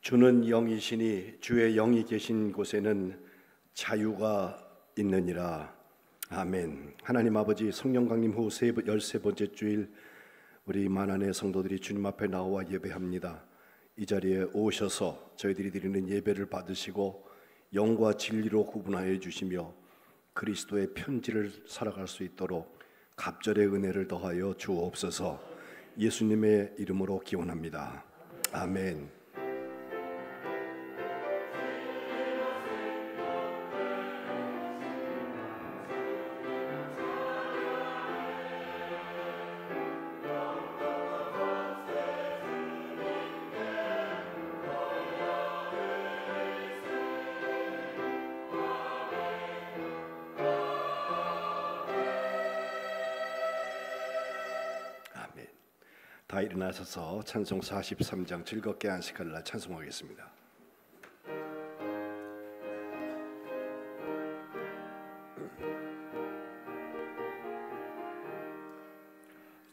주는 영이시니 주의 영이 계신 곳에는 자유가 있느니라. 아멘. 하나님 아버지, 성령 강림 후 13번째 주일 우리 만안의 성도들이 주님 앞에 나와 예배합니다. 이 자리에 오셔서 저희들이 드리는 예배를 받으시고 영과 진리로 구분하여 주시며 그리스도의 편지를 살아갈 수 있도록 갑절의 은혜를 더하여 주옵소서. 예수님의 이름으로 기원합니다. 아멘. 다 일어나셔서 찬송 43장 즐겁게 안식하리라 찬송하겠습니다.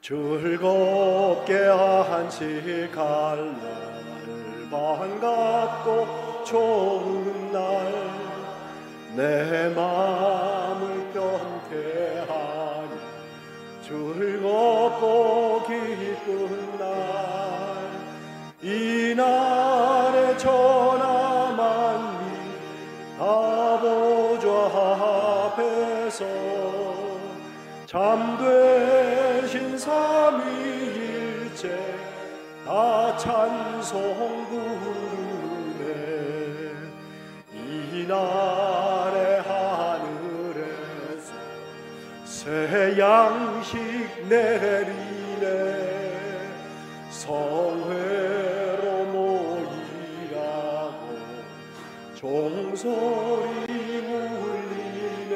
즐겁게 안식할 날, 반갑고 좋은 날, 내 마음을 경쾌하니 즐겁고 기쁜 날, 이날의 전하 만미 아보좌 앞에서 참되신 삼위일체 다 찬송 부르네. 이날의 하늘에서 새 양식 내리네. 성회로 모이라고 종소리 울리네.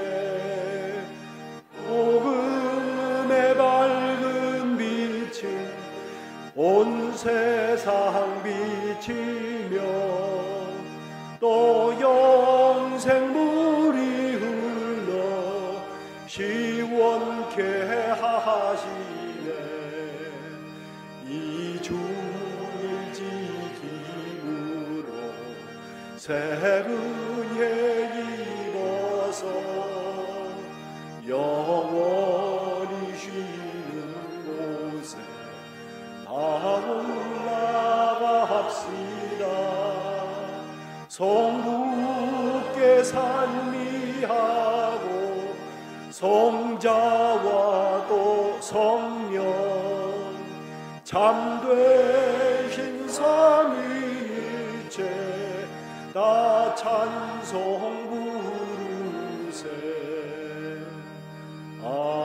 복음의 밝은 빛은 온 세상 비치며 또 영생 물이 흘러 시원케 하시네. 이 주일 지킴으로 새 은혜 입어서 영원히 쉬는 곳에 다 올라갑시다. 성부께 산미하고 성자와 또 성령 참되신 삼위일체 다 찬송 부르세. 아멘.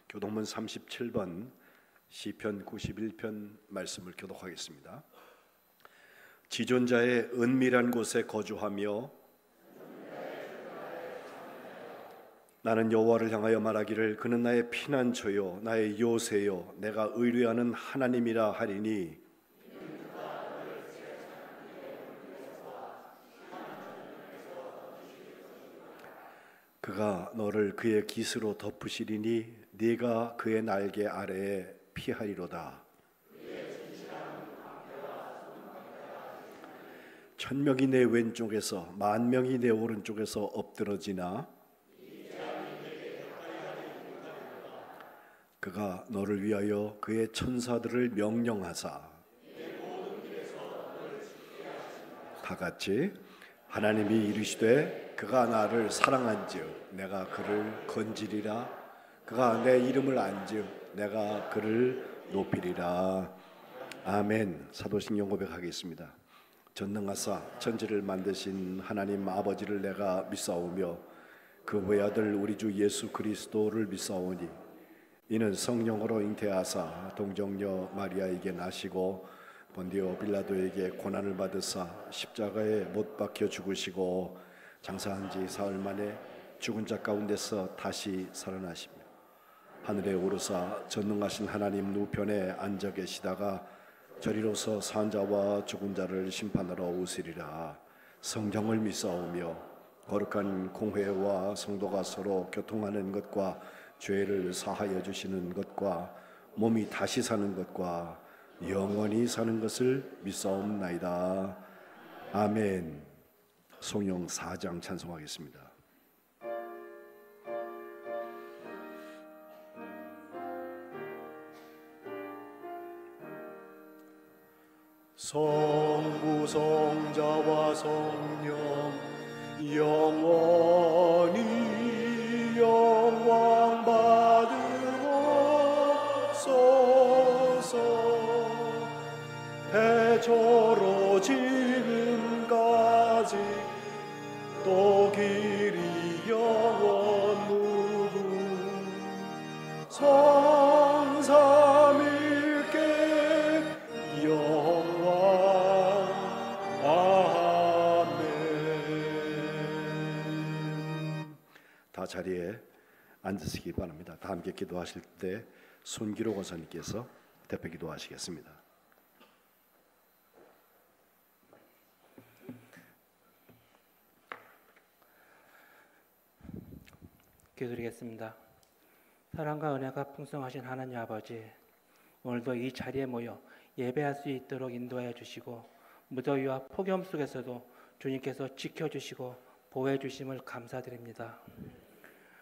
교동문 37번 시편 91편 말씀을 교독하겠습니다. 지존자의 은밀한 곳에 거주하며 나는 여호와를 향하여 말하기를 그는 나의 피난처요 나의 요새요 내가 의뢰하는 하나님이라 하리니. 그가 너를 그의 깃으로 덮으시리니 네가 그의 날개 아래에 피하리로다. 천명이 내 왼쪽에서 만명이 내 오른쪽에서 엎드러지나 그가 너를 위하여 그의 천사들을 명령하사 다 같이 하나님이 이르시되 그가 나를 사랑한즉 내가 그를 건지리라. 그가 내 이름을 안즉 내가 그를 높이리라. 아멘. 사도신경 고백하겠습니다. 전능하사 천지를 만드신 하나님 아버지를 내가 믿사오며 그 외아들 우리 주 예수 그리스도를 믿사오니 이는 성령으로 잉태하사 동정녀 마리아에게 나시고 본디오 빌라도에게 고난을 받으사 십자가에 못 박혀 죽으시고 장사한 지 사흘 만에 죽은 자 가운데서 다시 살아나시며 하늘에 오르사 전능하신 하나님 우편에 앉아 계시다가 저리로서 산 자와 죽은 자를 심판하러 오시리라. 성경을 믿사오며 거룩한 공회와 성도가 서로 교통하는 것과 죄를 사하여 주시는 것과 몸이 다시 사는 것과 영원히 사는 것을 믿사옵나이다. 아멘. 성령 4장 찬송하겠습니다. 성부 성자와 성령 영원히 영광 받으옵소서. 태초로 지금까지 또 길이 영원 무궁 성삼일께 영광. 아멘. 다 자리에 앉으시기 바랍니다. 다 함께 기도하실 때 손기로 권사님께서 대표 기도하시겠습니다. 기도드리겠습니다. 사랑과 은혜가 풍성하신 하나님 아버지, 오늘도 이 자리에 모여 예배할 수 있도록 인도하여 주시고 무더위와 폭염 속에서도 주님께서 지켜주시고 보호해 주심을 감사드립니다.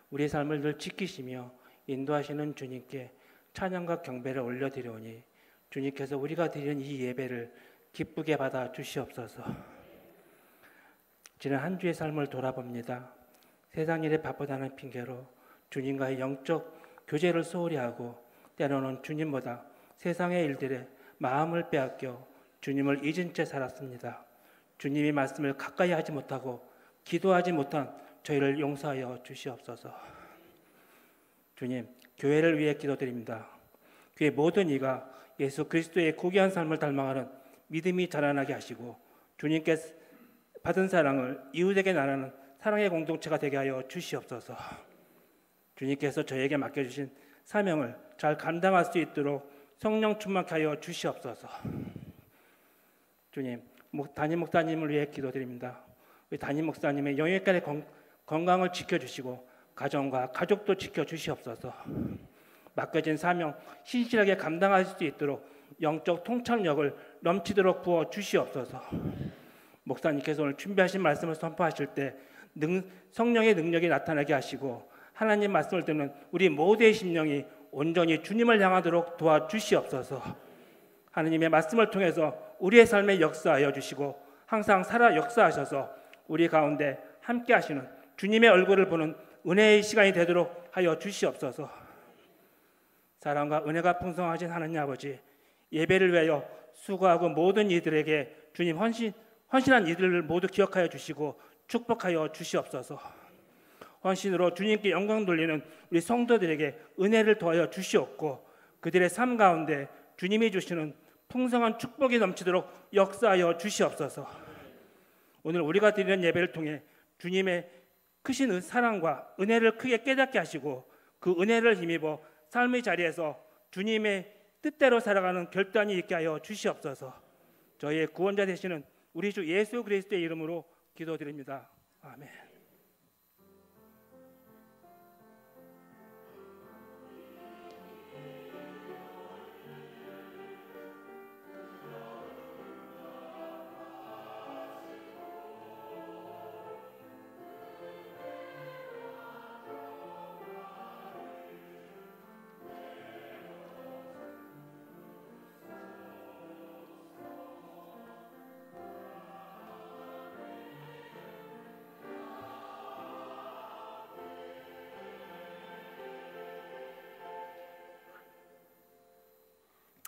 우리의 삶을 늘 지키시며 인도하시는 주님께 찬양과 경배를 올려드리오니 주님께서 우리가 드리는 이 예배를 기쁘게 받아 주시옵소서. 지난 한 주의 삶을 돌아봅니다. 세상 일에 바쁘다는 핑계로 주님과의 영적 교제를 소홀히 하고 때로는 주님보다 세상의 일들에 마음을 빼앗겨 주님을 잊은 채 살았습니다. 주님의 말씀을 가까이 하지 못하고 기도하지 못한 저희를 용서하여 주시옵소서. 주님, 교회를 위해 기도드립니다. 교회 모든 이가 예수 그리스도의 고귀한 삶을 닮아가는 믿음이 자라나게 하시고 주님께 받은 사랑을 이웃에게 나누는 사랑의 공동체가 되게 하여 주시옵소서. 주님께서 저에게 맡겨주신 사명을 잘 감당할 수 있도록 성령 충만케 하여 주시옵소서. 주님, 담임 목사님을 위해 기도드립니다. 우리 담임 목사님의 영역간의 건강을 지켜주시고 가정과 가족도 지켜주시옵소서. 맡겨진 사명 신실하게 감당할 수 있도록 영적 통찰력을 넘치도록 부어주시옵소서. 목사님께서 오늘 준비하신 말씀을 선포하실 때 성령의 능력이 나타나게 하시고 하나님 말씀을 듣는 우리 모두의 심령이 온전히 주님을 향하도록 도와주시옵소서. 하나님의 말씀을 통해서 우리의 삶에 역사하여 주시고 항상 살아 역사하셔서 우리 가운데 함께 하시는 주님의 얼굴을 보는 은혜의 시간이 되도록 하여 주시옵소서. 사랑과 은혜가 풍성하신 하나님 아버지, 예배를 위하여 수고하고 모든 이들에게 주님 헌신한 이들을 모두 기억하여 주시고 축복하여 주시옵소서. 헌신으로 주님께 영광 돌리는 우리 성도들에게 은혜를 더하여 주시옵고 그들의 삶 가운데 주님이 주시는 풍성한 축복이 넘치도록 역사하여 주시옵소서. 오늘 우리가 드리는 예배를 통해 주님의 크신 사랑과 은혜를 크게 깨닫게 하시고 그 은혜를 힘입어 삶의 자리에서 주님의 뜻대로 살아가는 결단이 있게 하여 주시옵소서. 저희의 구원자 되시는 우리 주 예수 그리스도의 이름으로 기도드립니다. 아멘.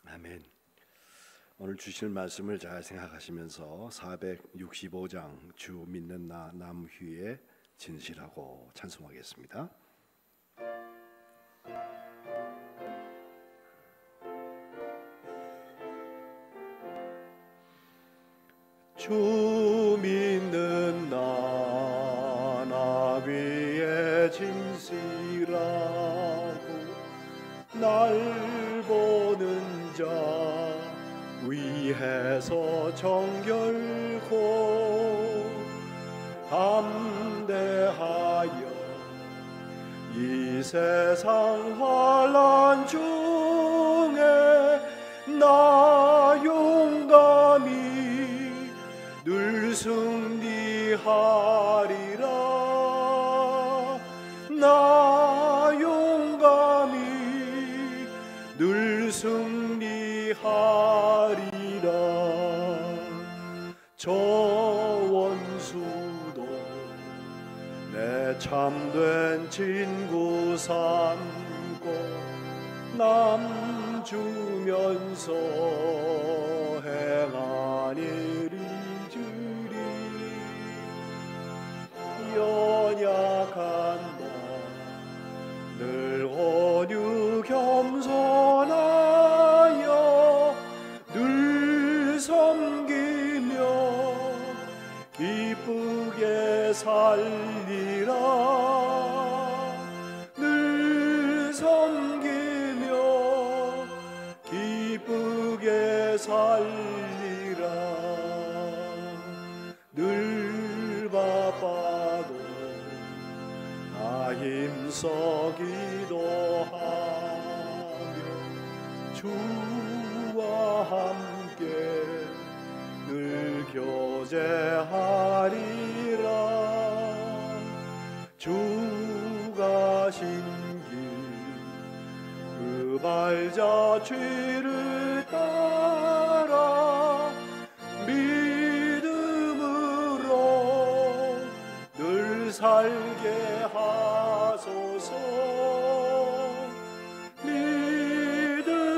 아멘. 오늘 주실 말씀을 잘 생각하시면서 465장 주 믿는 나 남휘에 진실하고 찬송하겠습니다. 주 믿는 나 나귀의 진실하고 날 보는 자 위에서 정결코 담대하여 이 세상 환난 중에 나 용감히 늘 승리하리라. 나 용감히 늘 승리하리라. 저 원수도 내 참된 친구 삼고 남 주면서 행한 일이 주리. 연약한 나 늘 온유 겸손하여 늘 섬기며 기쁘게 살리라. 늘 섬기며 기쁘게 살리라. 늘 바빠도 나 힘써 기도하며 주와 함께 늘 교제하리라. 주가 신길 그 발자취를 따라 믿음으로 늘 살게 하소서.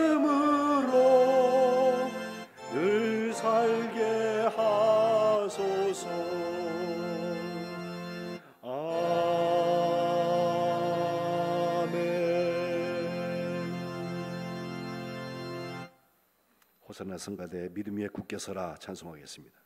믿음으로 늘 살게 하소서. 아멘. 호산나 성가대 믿음 위에 굳게 서라 찬송하겠습니다.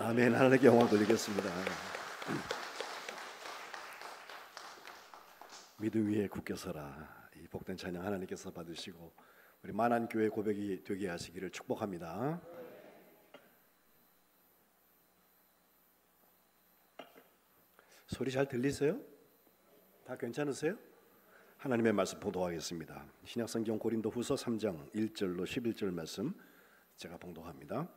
아멘. 하나님께 영광 돌리겠습니다. 믿음 위에 굳게 서라. 이 복된 찬양 하나님께서 받으시고 우리 만한 교회 고백이 되게 하시기를 축복합니다. 소리 잘 들리세요? 다 괜찮으세요? 하나님의 말씀 봉독하겠습니다. 신약성경 고린도후서 3장 1절로 11절 말씀 제가 봉독합니다.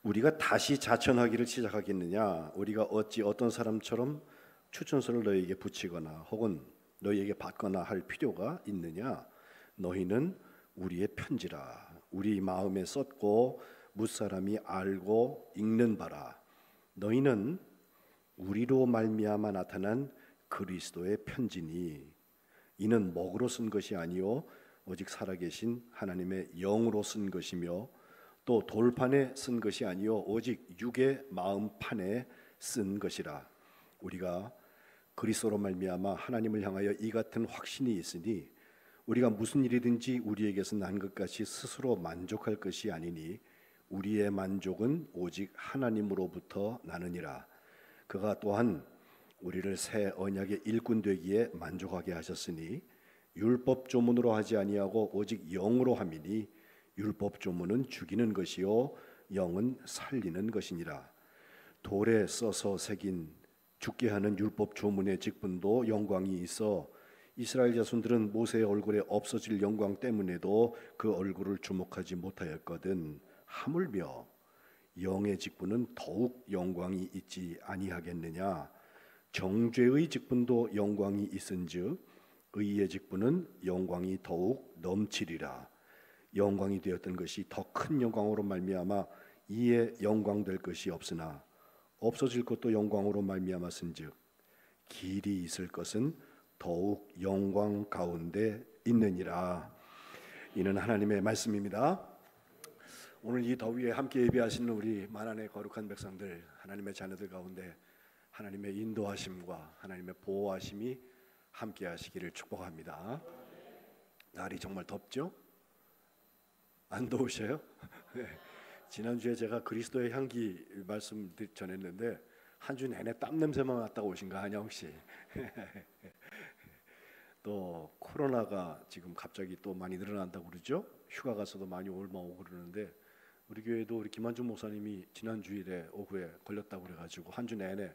우리가 다시 자천하기를 시작하겠느냐? 우리가 어찌 어떤 사람처럼 추천서를 너희에게 붙이거나 혹은 너희에게 받거나 할 필요가 있느냐? 너희는 우리의 편지라. 우리 마음에 썼고 무사람이 알고 읽는 바라. 너희는 우리로 말미암아 나타난 그리스도의 편지니 이는 먹으로 쓴 것이 아니요 오직 살아계신 하나님의 영으로 쓴 것이며 또 돌판에 쓴 것이 아니요 오직 육의 마음판에 쓴 것이라. 우리가 그리스도로 말미암아 하나님을 향하여 이 같은 확신이 있으니 우리가 무슨 일이든지 우리에게서 난 것 같이 스스로 만족할 것이 아니니 우리의 만족은 오직 하나님으로부터 나느니라. 그가 또한 우리를 새 언약의 일꾼 되기에 만족하게 하셨으니 율법 조문으로 하지 아니하고 오직 영으로 함이니 율법 조문은 죽이는 것이요 영은 살리는 것이니라. 돌에 써서 새긴 죽게 하는 율법 조문의 직분도 영광이 있어 이스라엘 자손들은 모세의 얼굴에 없어질 영광 때문에도 그 얼굴을 주목하지 못하였거든. 하물며 영의 직분은 더욱 영광이 있지 아니하겠느냐? 정죄의 직분도 영광이 있은즉 의의 직분은 영광이 더욱 넘치리라. 영광이 되었던 것이 더 큰 영광으로 말미암아 이에 영광될 것이 없으나 없어질 것도 영광으로 말미암았은즉 길이 있을 것은 더욱 영광 가운데 있느니라. 이는 하나님의 말씀입니다. 오늘 이 더위에 함께 예배하시는 우리 만안의 거룩한 백성들, 하나님의 자녀들 가운데 하나님의 인도하심과 하나님의 보호하심이 함께 하시기를 축복합니다. 날이 정말 덥죠? 안 더우셔요? 네. 지난주에 제가 그리스도의 향기 말씀 전했는데 한 주 내내 땀 냄새만 맡다가 오신가 하냐 혹시? 또 코로나가 지금 갑자기 또 많이 늘어난다고 그러죠? 휴가 가서도 많이 오고 그러는데 우리 교회도 우리 김한준 목사님이 지난 주일에 오후에 걸렸다고 그래가지고 한 주 내내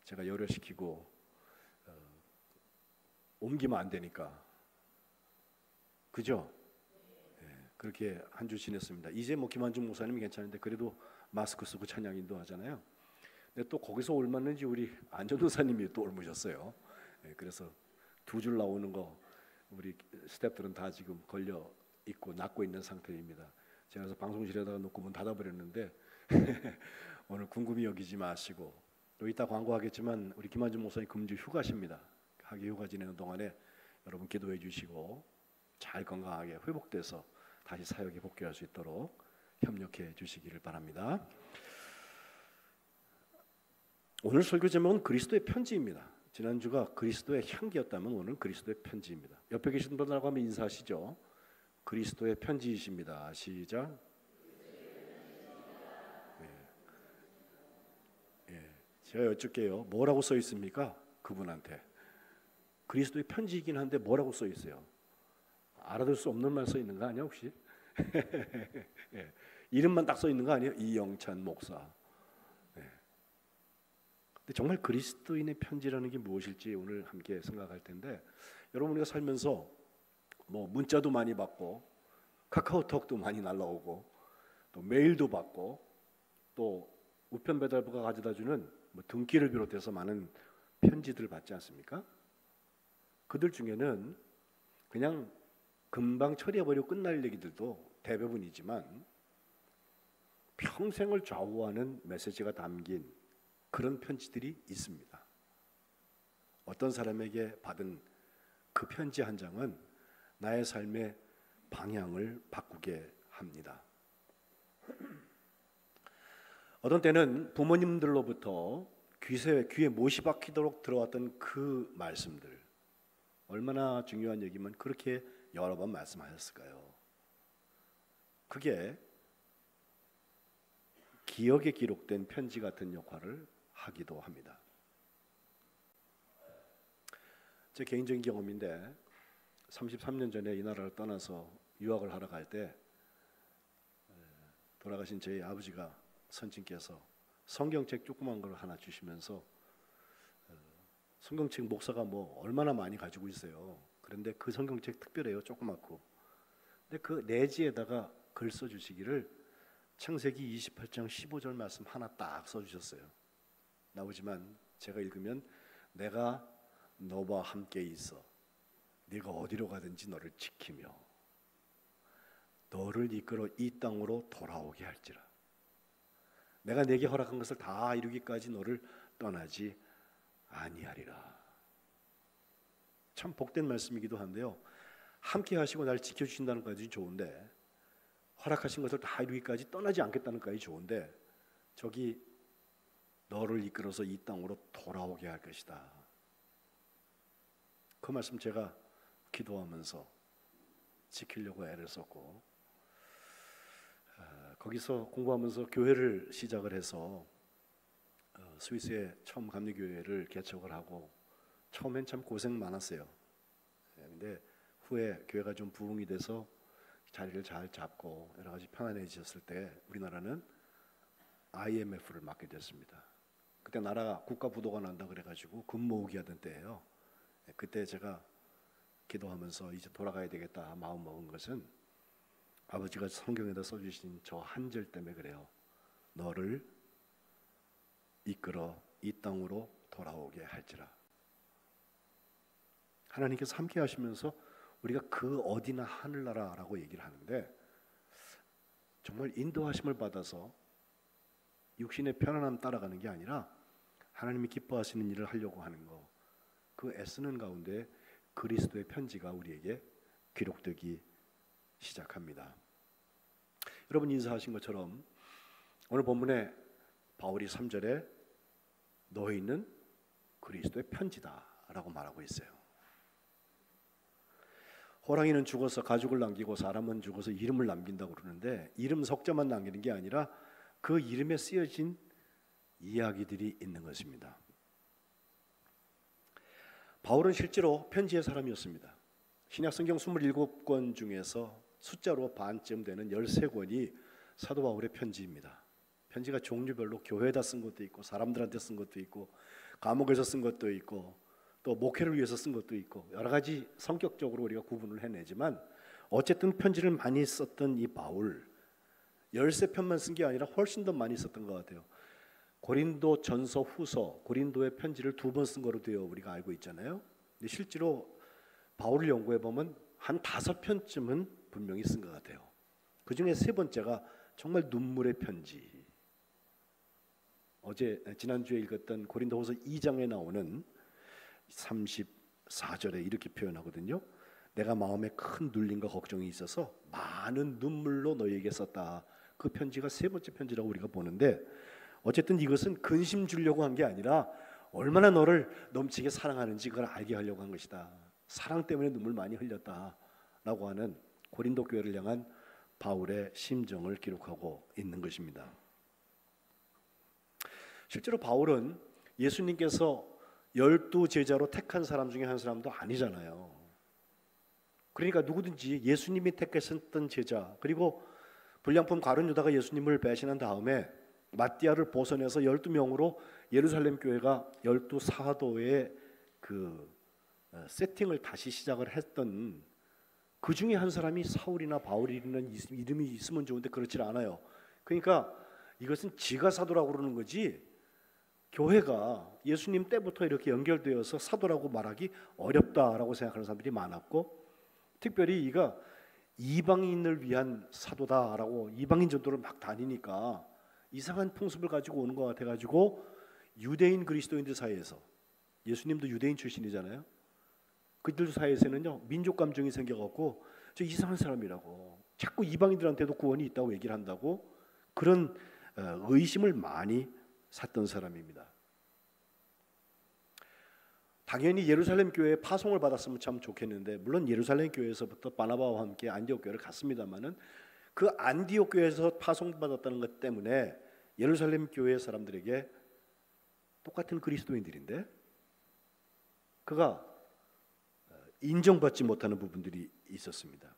제가 열혈시키고 옮기면 안 되니까 그죠? 네, 그렇게 한 주 지냈습니다. 이제 뭐 김한준 목사님이 괜찮은데 그래도 마스크 쓰고 찬양 인도하잖아요. 근데 또 거기서 옮았는지 우리 안전도사님이 또 옮으셨어요. 네, 그래서 두 줄 나오는 거 우리 스태프들은 다 지금 걸려 있고 낫고 있는 상태입니다. 제가 그래서 방송실에다가 놓고 문 닫아버렸는데 오늘 궁금히 여기지 마시고 또 이따 광고하겠지만 우리 김한준 목사님 금주 휴가십니다. 하기 휴가 지내는 동안에 여러분 기도해 주시고 잘 건강하게 회복돼서 다시 사역에 복귀할 수 있도록 협력해 주시기를 바랍니다. 오늘 설교 제목은 그리스도의 편지입니다. 지난주가 그리스도의 향기였다면 오늘은 그리스도의 편지입니다. 옆에 계신 분들하고 한번 인사하시죠. 그리스도의 편지이십니다. 시작. 제가 여쭙게요. 뭐라고 써 있습니까? 그분한테. 그리스도의 편지이긴 한데 뭐라고 써 있어요? 알아들 수 없는 말 써 있는 거 아니야 혹시? 예. 이름만 딱 써 있는 거 아니에요? 이영찬 목사. 예. 근데 정말 그리스도인의 편지라는 게 무엇일지 오늘 함께 생각할 텐데 여러분 우리가 살면서 뭐 문자도 많이 받고 카카오톡도 많이 날라오고 또 메일도 받고 또 우편 배달부가 가져다주는 뭐 등기를 비롯해서 많은 편지들을 받지 않습니까? 그들 중에는 그냥 금방 처리해버리고 끝날 얘기들도 대부분이지만 평생을 좌우하는 메시지가 담긴 그런 편지들이 있습니다. 어떤 사람에게 받은 그 편지 한 장은 나의 삶의 방향을 바꾸게 합니다. 어떤 때는 부모님들로부터 귀에 못이 박히도록 들어왔던 그 말씀들 얼마나 중요한 얘기면 그렇게 여러 번 말씀하셨을까요? 그게 기억에 기록된 편지 같은 역할을 하기도 합니다. 제 개인적인 경험인데 33년 전에 이 나라를 떠나서 유학을 하러 갈 때 돌아가신 저희 아버지가 선친께서 성경책 조그만 걸 하나 주시면서 성경책 목사가 뭐 얼마나 많이 가지고 있어요. 그런데 그 성경책 특별해요. 조그맣고. 근데 그 내지에다가 글 써주시기를 창세기 28장 15절 말씀 하나 딱 써주셨어요. 나오지만 제가 읽으면 내가 너와 함께 있어 네가 어디로 가든지 너를 지키며 너를 이끌어 이 땅으로 돌아오게 할지라. 내가 내게 허락한 것을 다 이루기까지 너를 떠나지 아니하리라. 참 복된 말씀이기도 한데요. 함께 하시고 날 지켜주신다는 것까지 좋은데 허락하신 것을 다 이루기까지 떠나지 않겠다는 것까지 좋은데 저기 너를 이끌어서 이 땅으로 돌아오게 할 것이다. 그 말씀 제가 기도하면서 지키려고 애를 썼고 거기서 공부하면서 교회를 시작을 해서 스위스에 처음 감리교회를 개척을 하고 처음엔 참 고생 많았어요. 근데 후에 교회가 좀 부흥이 돼서 자리를 잘 잡고 여러 가지 편안해졌을 때 우리나라는 IMF를 맡게 됐습니다. 그때 나라가 국가 부도가 난다 그래가지고 금 모으기 하던 때예요. 그때 제가 기도하면서 이제 돌아가야 되겠다 마음 먹은 것은 아버지가 성경에다 써주신 저 한 절 때문에 그래요. 너를 이끌어 이 땅으로 돌아오게 할지라. 하나님께서 함께 하시면서 우리가 그 어디나 하늘나라라고 얘기를 하는데 정말 인도하심을 받아서 육신의 편안함 따라가는 게 아니라 하나님이 기뻐하시는 일을 하려고 하는 거, 그 애쓰는 가운데 그리스도의 편지가 우리에게 기록되기 시작합니다. 여러분 인사하신 것처럼 오늘 본문에 바울이 3절에 너희는 그리스도의 편지다 라고 말하고 있어요. 호랑이는 죽어서 가죽을 남기고 사람은 죽어서 이름을 남긴다고 그러는데 이름 석자만 남기는 게 아니라 그 이름에 쓰여진 이야기들이 있는 것입니다. 바울은 실제로 편지의 사람이었습니다. 신약성경 27권 중에서 숫자로 반쯤 되는 13권이 사도 바울의 편지입니다. 편지가 종류별로 교회에다 쓴 것도 있고 사람들한테 쓴 것도 있고 감옥에서 쓴 것도 있고 또 목회를 위해서 쓴 것도 있고 여러 가지 성격적으로 우리가 구분을 해내지만 어쨌든 편지를 많이 썼던 이 바울 13편만 쓴 게 아니라 훨씬 더 많이 썼던 것 같아요. 고린도 전서 후서 고린도의 편지를 2번 쓴 거로 되어 우리가 알고 있잖아요. 근데 실제로 바울을 연구해 보면 한 5편쯤은 분명히 쓴 것 같아요. 그 중에 3번째가 정말 눈물의 편지. 지난주에 읽었던 고린도후서 2장에 나오는 34절에 이렇게 표현하거든요. 내가 마음에 큰 눌림과 걱정이 있어서 많은 눈물로 너희에게 썼다. 그 편지가 3번째 편지라고 우리가 보는데 어쨌든 이것은 근심 주려고 한 게 아니라 얼마나 너를 넘치게 사랑하는지 그걸 알게 하려고 한 것이다. 사랑 때문에 눈물 많이 흘렸다라고 하는 고린도 교회를 향한 바울의 심정을 기록하고 있는 것입니다. 실제로 바울은 예수님께서 12제자로 택한 사람 중에 한 사람도 아니잖아요. 그러니까 누구든지 예수님이 택하셨던 제자 그리고 불량품 가룟 유다가 예수님을 배신한 다음에 마띠아를 벗어내서 12명으로 예루살렘 교회가 12사도의 그 세팅을 다시 시작을 했던 그 중에 한 사람이 사울이나 바울이라는 이름이 있으면 좋은데 그렇지 않아요. 그러니까 이것은 지가 사도라고 그러는 거지 교회가 예수님 때부터 이렇게 연결되어서 사도라고 말하기 어렵다라고 생각하는 사람들이 많았고 특별히 이가 이방인을 위한 사도다라고 이방인 전도를 막 다니니까 이상한 풍습을 가지고 오는 것 같아가지고 유대인 그리스도인들 사이에서 예수님도 유대인 출신이잖아요. 그들 사이에서는요 민족 감정이 생겨갖고 저 이상한 사람이라고 자꾸 이방인들한테도 구원이 있다고 얘기를 한다고 그런 의심을 많이 샀던 사람입니다. 당연히 예루살렘 교회에 파송을 받았으면 참 좋겠는데 물론 예루살렘 교회에서부터 바나바와 함께 안디옥 교회를 갔습니다마는 그 안디옥 교회에서 파송받았다는 것 때문에 예루살렘 교회 사람들에게 똑같은 그리스도인들인데 그가 인정받지 못하는 부분들이 있었습니다.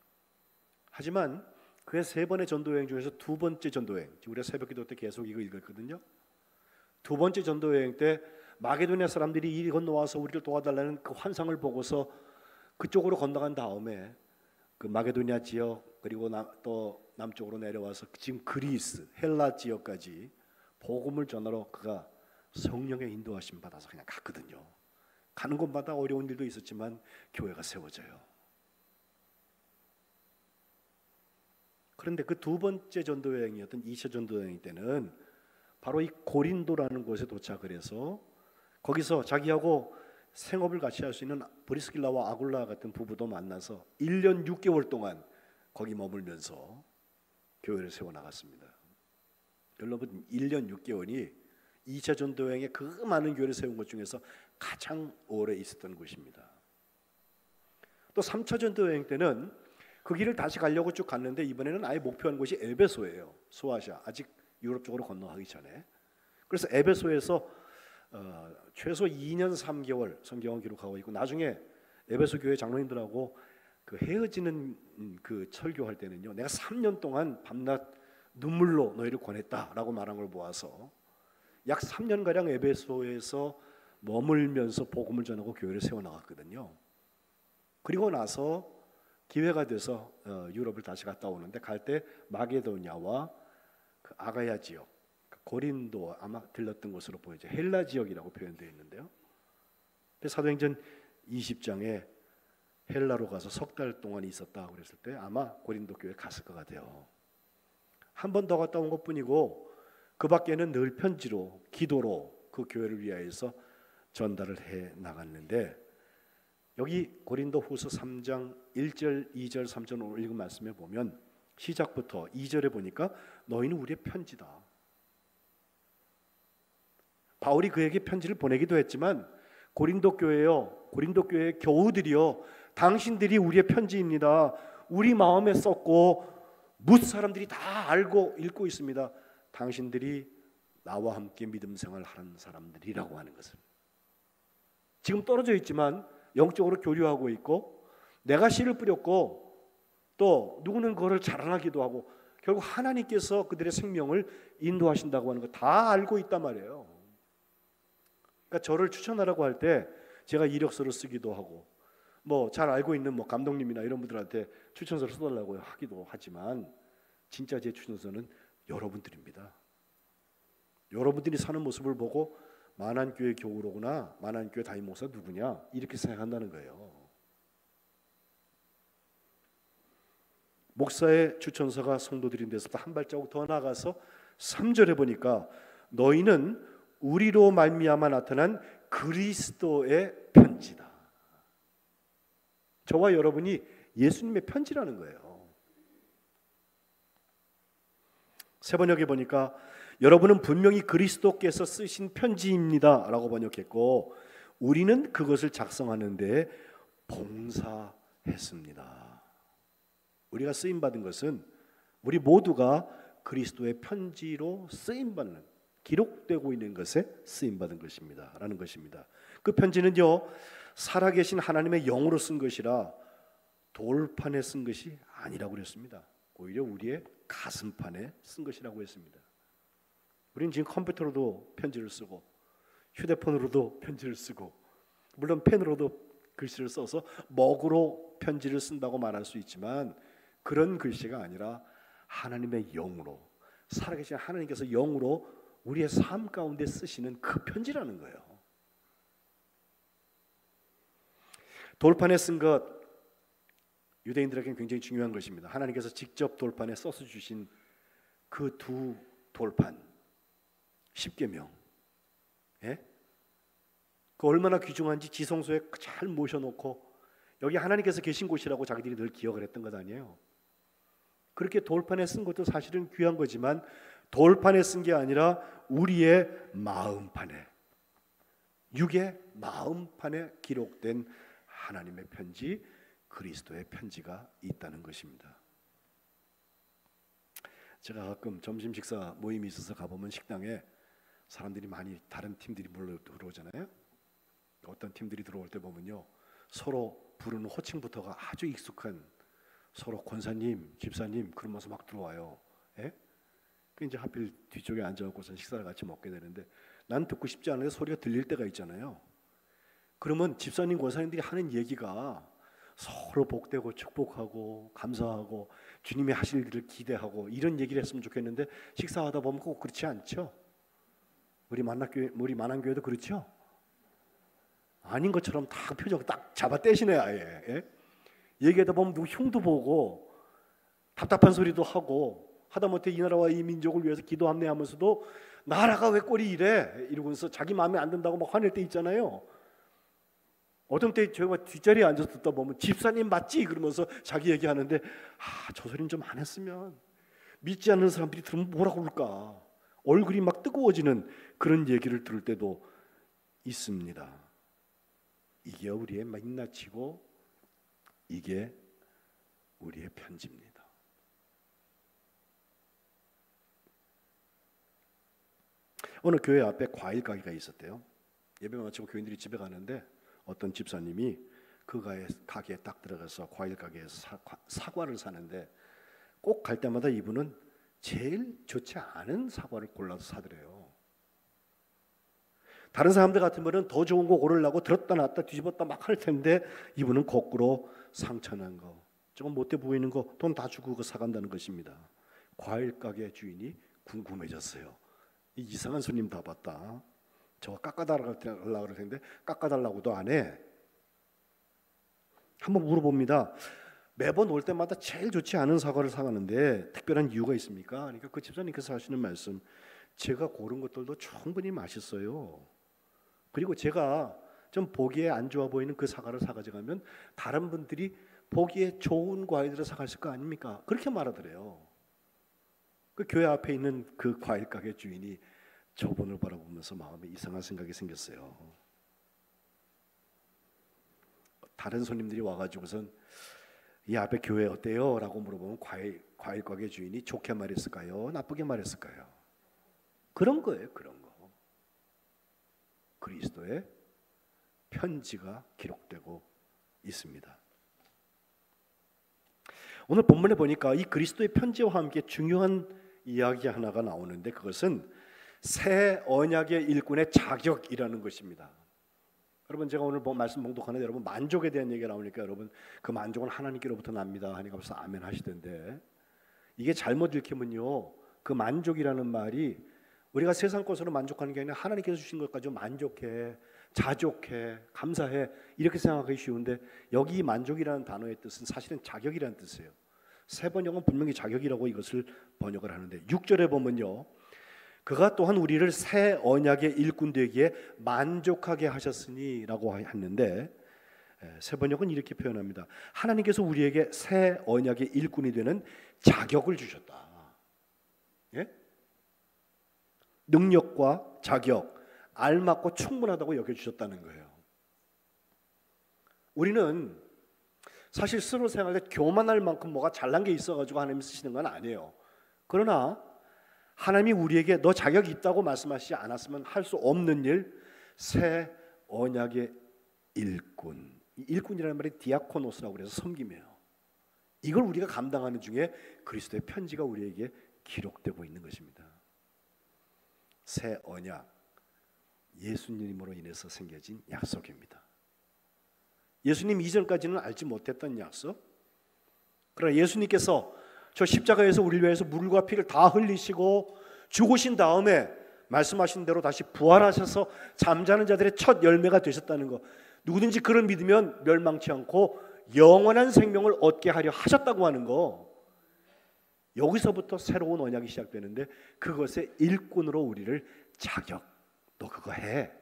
하지만 그의 세 번의 전도여행 중에서 두 번째 전도여행, 우리가 새벽기도 때 계속 이거 읽었거든요. 두 번째 전도여행 때 마게도냐 사람들이 이리 건너와서 우리를 도와달라는 그 환상을 보고서 그쪽으로 건너간 다음에 그 마게도냐 지역 그리고 또 남쪽으로 내려와서 지금 그리스, 헬라 지역까지 복음을 전하러 그가 성령의 인도하심 받아서 그냥 갔거든요. 가는 곳마다 어려운 일도 있었지만 교회가 세워져요. 그런데 그 두 번째 전도여행이었던 2차 전도여행 때는 바로 이 고린도라는 곳에 도착을 해서 거기서 자기하고 생업을 같이 할 수 있는 브리스길라와 아굴라 같은 부부도 만나서 1년 6개월 동안 거기 머물면서 교회를 세워나갔습니다. 여러분 1년 6개월이 2차 전도여행에 그 많은 교회를 세운 것 중에서 가장 오래 있었던 곳입니다. 또 3차 전도여행 때는 그 길을 다시 가려고 쭉 갔는데 이번에는 아예 목표한 곳이 에베소예요. 소아시아, 아직 유럽 쪽으로 건너가기 전에. 그래서 에베소에서 최소 2년 3개월 성경을 기록하고 있고 나중에 에베소 교회 장로님들하고 그 헤어지는 그 설교할 때는요, 내가 3년 동안 밤낮 눈물로 너희를 권했다라고 말한 걸 모아서 약 3년가량 에베소에서 머물면서 복음을 전하고 교회를 세워나갔거든요. 그리고 나서 기회가 돼서 유럽을 다시 갔다 오는데 갈 때 마게도냐와 그 아가야 지역, 고린도 아마 들렀던 곳으로 보이죠. 헬라 지역이라고 표현되어 있는데요. 사도행전 20장에 헬라로 가서 석 달 동안 있었다고 그랬을 때 아마 고린도 교회 갔을 것 같아요. 한 번 더 갔다 온 것뿐이고 그 밖에는 늘 편지로 기도로 그 교회를 위하여서 전달을 해 나갔는데 여기 고린도후서 3장 1절, 2절, 3절 오늘 읽은 말씀에 보면 시작부터 2절에 보니까 너희는 우리의 편지다. 바울이 그에게 편지를 보내기도 했지만 고린도 교회요, 고린도 교회의 교우들이요, 당신들이 우리의 편지입니다. 우리 마음에 썼고 뭇 사람들이 다 알고 읽고 있습니다. 당신들이 나와 함께 믿음 생활하는 사람들이라고 하는 것을. 지금 떨어져 있지만 영적으로 교류하고 있고 내가 씨를 뿌렸고 또 누구는 그거를 자라나기도 하고 결국 하나님께서 그들의 생명을 인도하신다고 하는 거 다 알고 있단 말이에요. 그러니까 저를 추천하라고 할 때 제가 이력서를 쓰기도 하고 뭐 잘 알고 있는 뭐 감독님이나 이런 분들한테 추천서를 써달라고 하기도 하지만 진짜 제 추천서는 여러분들입니다. 여러분들이 사는 모습을 보고 만안교회 교우로구나, 만안교회 담임 목사 누구냐 이렇게 생각한다는 거예요. 목사의 추천서가 성도들인 데서부터 한 발자국 더 나가서 3절에 보니까 너희는 우리로 말미암아 나타난 그리스도의 편지다. 저와 여러분이 예수님의 편지라는 거예요. 세 번역에 보니까 여러분은 분명히 그리스도께서 쓰신 편지입니다 라고 번역했고 우리는 그것을 작성하는 데 봉사했습니다. 우리가 쓰임받은 것은 우리 모두가 그리스도의 편지로 쓰임받는, 기록되고 있는 것에 쓰임받은 것입니다 라는 것입니다. 그 편지는요 살아계신 하나님의 영으로 쓴 것이라 돌판에 쓴 것이 아니라고 그랬습니다. 오히려 우리의 가슴판에 쓴 것이라고 했습니다. 우리는 지금 컴퓨터로도 편지를 쓰고 휴대폰으로도 편지를 쓰고 물론 펜으로도 글씨를 써서 먹으로 편지를 쓴다고 말할 수 있지만 그런 글씨가 아니라 하나님의 영으로 살아계신 하나님께서 영으로 우리의 삶 가운데 쓰시는 그 편지라는 거예요. 돌판에 쓴 것 유대인들에게는 굉장히 중요한 것입니다. 하나님께서 직접 돌판에 써서 주신 그 두 돌판 10계명, 예? 그 얼마나 귀중한지 지성소에 잘 모셔놓고 여기 하나님께서 계신 곳이라고 자기들이 늘 기억을 했던 것 아니에요. 그렇게 돌판에 쓴 것도 사실은 귀한 거지만 돌판에 쓴 게 아니라 우리의 마음판에, 육의 마음판에 기록된 하나님의 편지, 그리스도의 편지가 있다는 것입니다. 제가 가끔 점심 식사 모임이 있어서 가보면 식당에 사람들이 많이 다른 팀들이 물러 들어오잖아요. 어떤 팀들이 들어올 때 보면요, 서로 부르는 호칭부터가 아주 익숙한, 서로 권사님, 집사님 그러면서 막 들어와요. 예? 그 이제 하필 뒤쪽에 앉아갖고선 식사를 같이 먹게 되는데, 난 듣고 싶지 않은데 소리가 들릴 때가 있잖아요. 그러면 집사님, 권사님들이 하는 얘기가 서로 복되고 축복하고 감사하고 주님이 하실 일을 기대하고 이런 얘기를 했으면 좋겠는데, 식사하다 보면 꼭 그렇지 않죠. 우리 만남교회도 그렇죠. 아닌 것처럼 다 표정 딱 잡아 떼시네 아예. 예? 얘기하다 보면 누구 흉도 보고 답답한 소리도 하고, 하다못해 이 나라와 이 민족을 위해서 기도함내 하면서도 나라가 왜 꼴이 이래 이러면서 자기 마음에 안 든다고 막 화낼 때 있잖아요. 어떤 때 제가 뒷자리에 앉아서 듣다 보면 집사님 맞지? 그러면서 자기 얘기하는데, 저 소리는 좀 안 했으면, 믿지 않는 사람들이 들으면 뭐라고 그럴까, 얼굴이 막 뜨거워지는 그런 얘기를 들을 때도 있습니다. 이게 우리의 민낯이고 이게 우리의 편지입니다. 오늘 교회 앞에 과일 가게가 있었대요. 예배 마치고 교인들이 집에 가는데 어떤 집사님이 그 가게에 딱 들어가서 과일 가게에서 사과를 사는데, 꼭 갈 때마다 이분은 제일 좋지 않은 사과를 골라서 사더래요. 다른 사람들 같으면 더 좋은 거 고르려고 들었다 놨다 뒤집었다 막 할 텐데, 이분은 거꾸로 상처난 거, 조금 못돼 보이는 거 돈 다 주고 그거 사간다는 것입니다. 과일 가게 주인이 궁금해졌어요. 이 이상한 손님 다 봤다. 저거 깎아달라고 그럴 텐데 깎아달라고도 안 해. 한번 물어봅니다. 매번 올 때마다 제일 좋지 않은 사과를 사가는데 특별한 이유가 있습니까? 그러니까 그 집사님께서 하시는 말씀, 제가 고른 것들도 충분히 맛있어요. 그리고 제가 좀 보기에 안 좋아 보이는 그 사과를 사가져가면 다른 분들이 보기에 좋은 과일들을 사갔을 거 아닙니까? 그렇게 말하더래요. 그 교회 앞에 있는 그 과일 가게 주인이 저분을 바라보면서 마음에 이상한 생각이 생겼어요. 다른 손님들이 와가지고선 이 앞에 교회 어때요? 라고 물어보면 과일 가게 주인이 좋게 말했을까요? 나쁘게 말했을까요? 그런 거예요. 그런 거. 그리스도의 편지가 기록되고 있습니다. 오늘 본문에 보니까 이 그리스도의 편지와 함께 중요한 이야기 하나가 나오는데, 그것은 새 언약의 일꾼의 자격이라는 것입니다. 여러분, 제가 오늘 말씀 봉독하는데 여러분 만족에 대한 얘기가 나오니까 여러분 그 만족은 하나님께로부터 납니다 하니까 벌써 아멘 하시던데, 이게 잘못 읽히면요, 그 만족이라는 말이 우리가 세상 것으로 만족하는 게 아니라 하나님께서 주신 것 가지고 만족해, 자족해, 감사해 이렇게 생각하기 쉬운데, 여기 만족이라는 단어의 뜻은 사실은 자격이라는 뜻이에요. 새 번역은 분명히 자격이라고 이것을 번역을 하는데, 6절에 보면요, 그가 또한 우리를 새 언약의 일꾼 되기에 만족하게 하셨으니 라고 했는데, 새 번역은 이렇게 표현합니다. 하나님께서 우리에게 새 언약의 일꾼이 되는 자격을 주셨다. 예? 능력과 자격, 알맞고 충분하다고 여겨주셨다는 거예요. 우리는 사실 스스로 생각할 때 교만할 만큼 뭐가 잘난 게 있어가지고 하나님이 쓰시는 건 아니에요. 그러나 하나님이 우리에게 너 자격이 있다고 말씀하시지 않았으면 할 수 없는 일, 새 언약의 일꾼. 일꾼이라는 말이 디아코노스라고 그래서 섬김이에요. 이걸 우리가 감당하는 중에 그리스도의 편지가 우리에게 기록되고 있는 것입니다. 새 언약, 예수님으로 인해서 생겨진 약속입니다. 예수님 이전까지는 알지 못했던 약속. 그러나 예수님께서 저 십자가에서 우리를 위해서 물과 피를 다 흘리시고 죽으신 다음에 말씀하신 대로 다시 부활하셔서 잠자는 자들의 첫 열매가 되셨다는 것, 누구든지 그를 믿으면 멸망치 않고 영원한 생명을 얻게 하려 하셨다고 하는 거, 여기서부터 새로운 언약이 시작되는데, 그것의 일꾼으로 우리를 자격, 너 그거 해,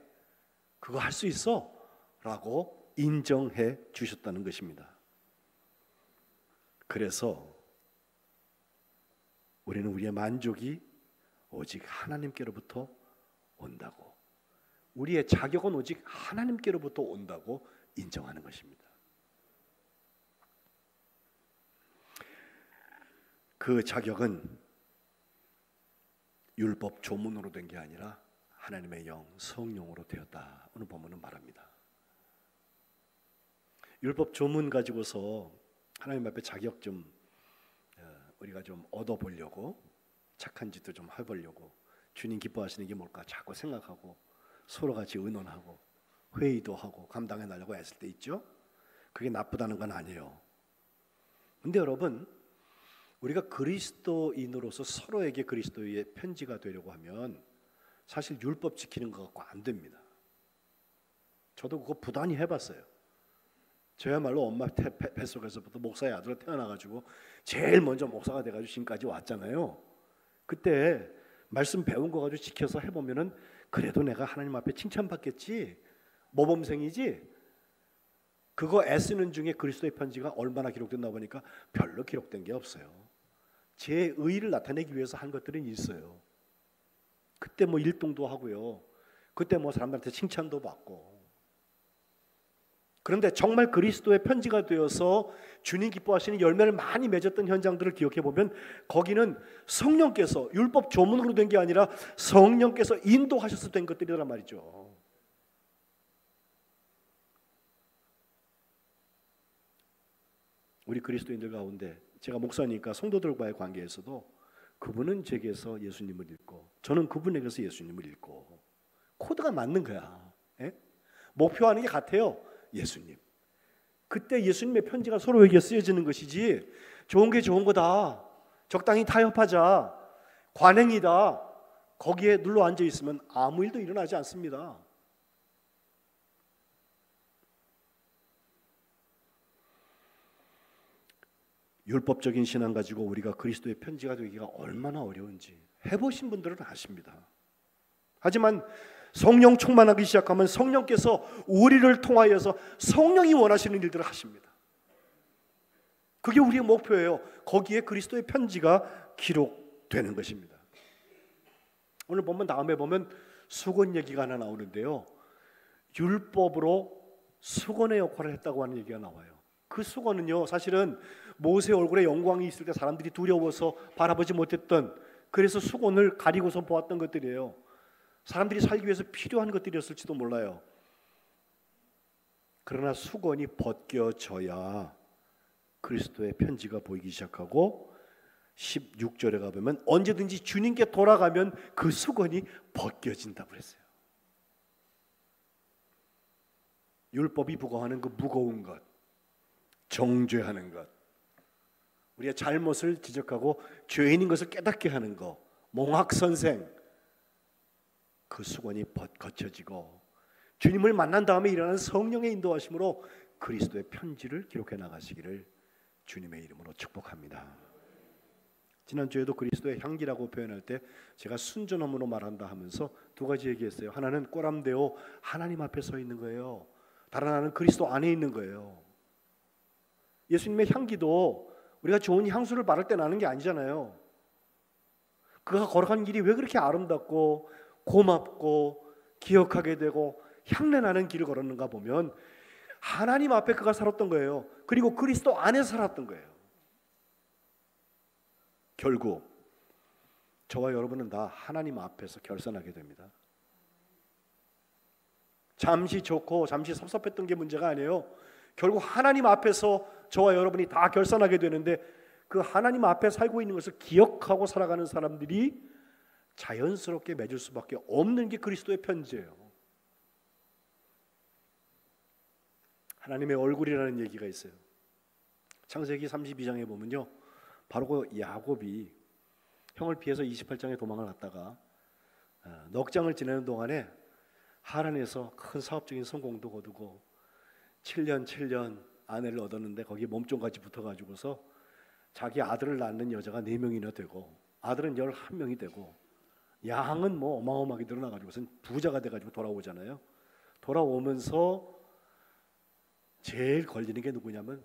그거 할 수 있어 라고 인정해 주셨다는 것입니다. 그래서 우리는 우리의 만족이 오직 하나님께로부터 온다고, 우리의 자격은 오직 하나님께로부터 온다고 인정하는 것입니다. 그 자격은 율법 조문으로 된 게 아니라 하나님의 영, 성령으로 되었다. 오늘 본문은 말합니다. 율법 조문 가지고서 하나님 앞에 자격 좀 우리가 좀 얻어보려고, 착한 짓도 좀 해보려고, 주님 기뻐하시는 게 뭘까 자꾸 생각하고 서로 같이 의논하고 회의도 하고 감당해 나려고 애쓸 때 있죠. 그게 나쁘다는 건 아니에요. 근데 여러분, 우리가 그리스도인으로서 서로에게 그리스도의 편지가 되려고 하면 사실 율법 지키는 것 갖고 안 됩니다. 저도 그거 부단히 해봤어요. 저야말로 엄마 뱃속에서부터 목사의 아들로 태어나가지고 제일 먼저 목사가 돼가지고 지금까지 왔잖아요. 그때 말씀 배운 거 가지고 지켜서 해보면은 그래도 내가 하나님 앞에 칭찬받겠지, 모범생이지. 그거 애쓰는 중에 그리스도의 편지가 얼마나 기록됐나 보니까 별로 기록된 게 없어요. 제 의의를 나타내기 위해서 한 것들은 있어요. 그때 뭐 일동도 하고요. 그때 뭐 사람들한테 칭찬도 받고. 그런데 정말 그리스도의 편지가 되어서 주님 기뻐하시는 열매를 많이 맺었던 현장들을 기억해 보면 거기는 성령께서, 율법 조문으로 된 게 아니라 성령께서 인도하셔서 된 것들이란 말이죠. 우리 그리스도인들 가운데 제가 목사니까 성도들과의 관계에서도 그분은 제게서 예수님을 읽고 저는 그분에게서 예수님을 읽고 코드가 맞는 거야. 예? 목표하는 게 같아요. 예수님. 그때 예수님의 편지가 서로에게 쓰여지는 것이지 좋은 게 좋은 거다, 적당히 타협하자, 관행이다, 거기에 눌러 앉아 있으면 아무 일도 일어나지 않습니다. 율법적인 신앙 가지고 우리가 그리스도의 편지가 되기가 얼마나 어려운지 해보신 분들은 아십니다. 하지만 성령 충만하기 시작하면 성령께서 우리를 통하여서 성령이 원하시는 일들을 하십니다. 그게 우리의 목표예요. 거기에 그리스도의 편지가 기록되는 것입니다. 오늘 보면 다음에 보면 수건 얘기가 하나 나오는데요. 율법으로 수건의 역할을 했다고 하는 얘기가 나와요. 그 수건은요, 사실은 모세 얼굴에 영광이 있을 때 사람들이 두려워서 바라보지 못했던, 그래서 수건을 가리고서 보았던 것들이에요. 사람들이 살기 위해서 필요한 것들이었을지도 몰라요. 그러나 수건이 벗겨져야 그리스도의 편지가 보이기 시작하고 16절에 가보면 언제든지 주님께 돌아가면 그 수건이 벗겨진다고 그랬어요. 율법이 부과하는 그 무거운 것, 정죄하는 것, 우리의 잘못을 지적하고 죄인인 것을 깨닫게 하는 것, 몽학선생, 그 수건이 거쳐지고 주님을 만난 다음에 일어나는 성령의 인도하심으로 그리스도의 편지를 기록해 나가시기를 주님의 이름으로 축복합니다. 지난주에도 그리스도의 향기라고 표현할 때 제가 순전함으로 말한다 하면서 두 가지 얘기했어요. 하나는 꼬람되어 하나님 앞에 서 있는 거예요. 다른 하나는 그리스도 안에 있는 거예요. 예수님의 향기도 우리가 좋은 향수를 바를 때 나는 게 아니잖아요. 그가 걸어간 길이 왜 그렇게 아름답고 고맙고 기억하게 되고 향내나는 길을 걸었는가 보면 하나님 앞에 그가 살았던 거예요. 그리고 그리스도 안에 살았던 거예요. 결국 저와 여러분은 다 하나님 앞에서 결산하게 됩니다. 잠시 좋고 잠시 섭섭했던 게 문제가 아니에요. 결국 하나님 앞에서 저와 여러분이 다 결산하게 되는데 그 하나님 앞에 살고 있는 것을 기억하고 살아가는 사람들이 자연스럽게 맺을 수밖에 없는 게 그리스도의 편지예요. 하나님의 얼굴이라는 얘기가 있어요. 창세기 32장에 보면요, 바로 그 야곱이 형을 피해서 28장에 도망을 갔다가 넉 장을 지내는 동안에 하란에서 큰 사업적인 성공도 거두고 7년 아내를 얻었는데 거기에 몸종까지 붙어가지고서 자기 아들을 낳는 여자가 4명이나 되고 아들은 11명이 되고 양은 뭐 어마어마하게 늘어나가지고선 부자가 돼가지고 돌아오잖아요. 돌아오면서 제일 걸리는 게 누구냐면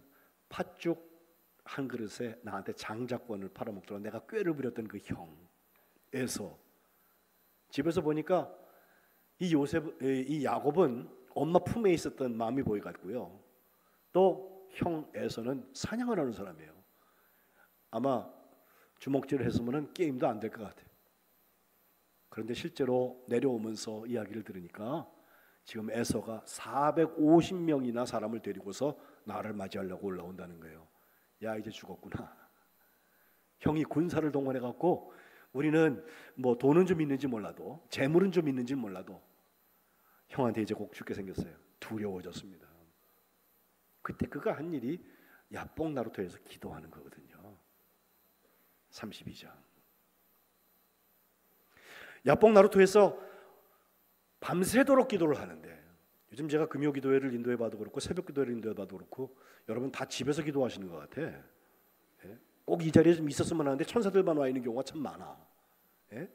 팥죽 한 그릇에 나한테 장자권을 팔아먹더라 내가 꾀를 부렸던 그 형에서 집에서 보니까 이 야곱은 엄마 품에 있었던 마음이 보여가지고요. 또 형 에서는 사냥을 하는 사람이에요. 아마 주먹질을 했으면 게임도 안 될 것 같아요. 그런데 실제로 내려오면서 이야기를 들으니까 지금 에서가 450명이나 사람을 데리고서 나를 맞이하려고 올라온다는 거예요. 야, 이제 죽었구나. 형이 군사를 동원해 갖고 우리는 뭐 돈은 좀 있는지 몰라도 재물은 좀 있는지 몰라도 형한테 이제 꼭 죽게 생겼어요. 두려워졌습니다. 그때 그가 한 일이 야뽕 나루토에서 기도하는 거거든요. 32장. 야뽕 나루토에서 밤새도록 기도를 하는데, 요즘 제가 금요 기도회를 인도해 봐도 그렇고 새벽 기도회를 인도해 봐도 그렇고 여러분 다 집에서 기도하시는 것 같아. 예? 꼭 이 자리에 좀 있었으면 하는데 천사들만 와 있는 경우가 참 많아. 예?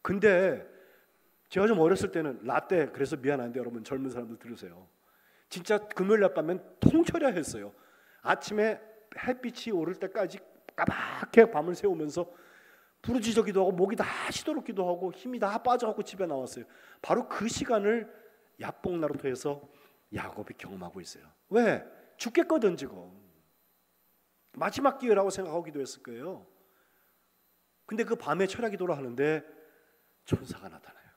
근데 제가 좀 어렸을 때는 라떼, 그래서 미안한데 여러분 젊은 사람들 들으세요. 진짜 금요일 날 가면 통철야 했어요. 아침에 햇빛이 오를 때까지 까맣게 밤을 새우면서 부르짖어 기도하고 목이 다 쉬도록 기도하고 힘이 다 빠져갖고 집에 나왔어요. 바로 그 시간을 야뽕 나루토에서 야곱이 경험하고 있어요. 왜? 죽겠거든 지금. 마지막 기회라고 생각하고 기도했을 거예요. 근데 그 밤에 철야 기도를 하는데 천사가 나타나요.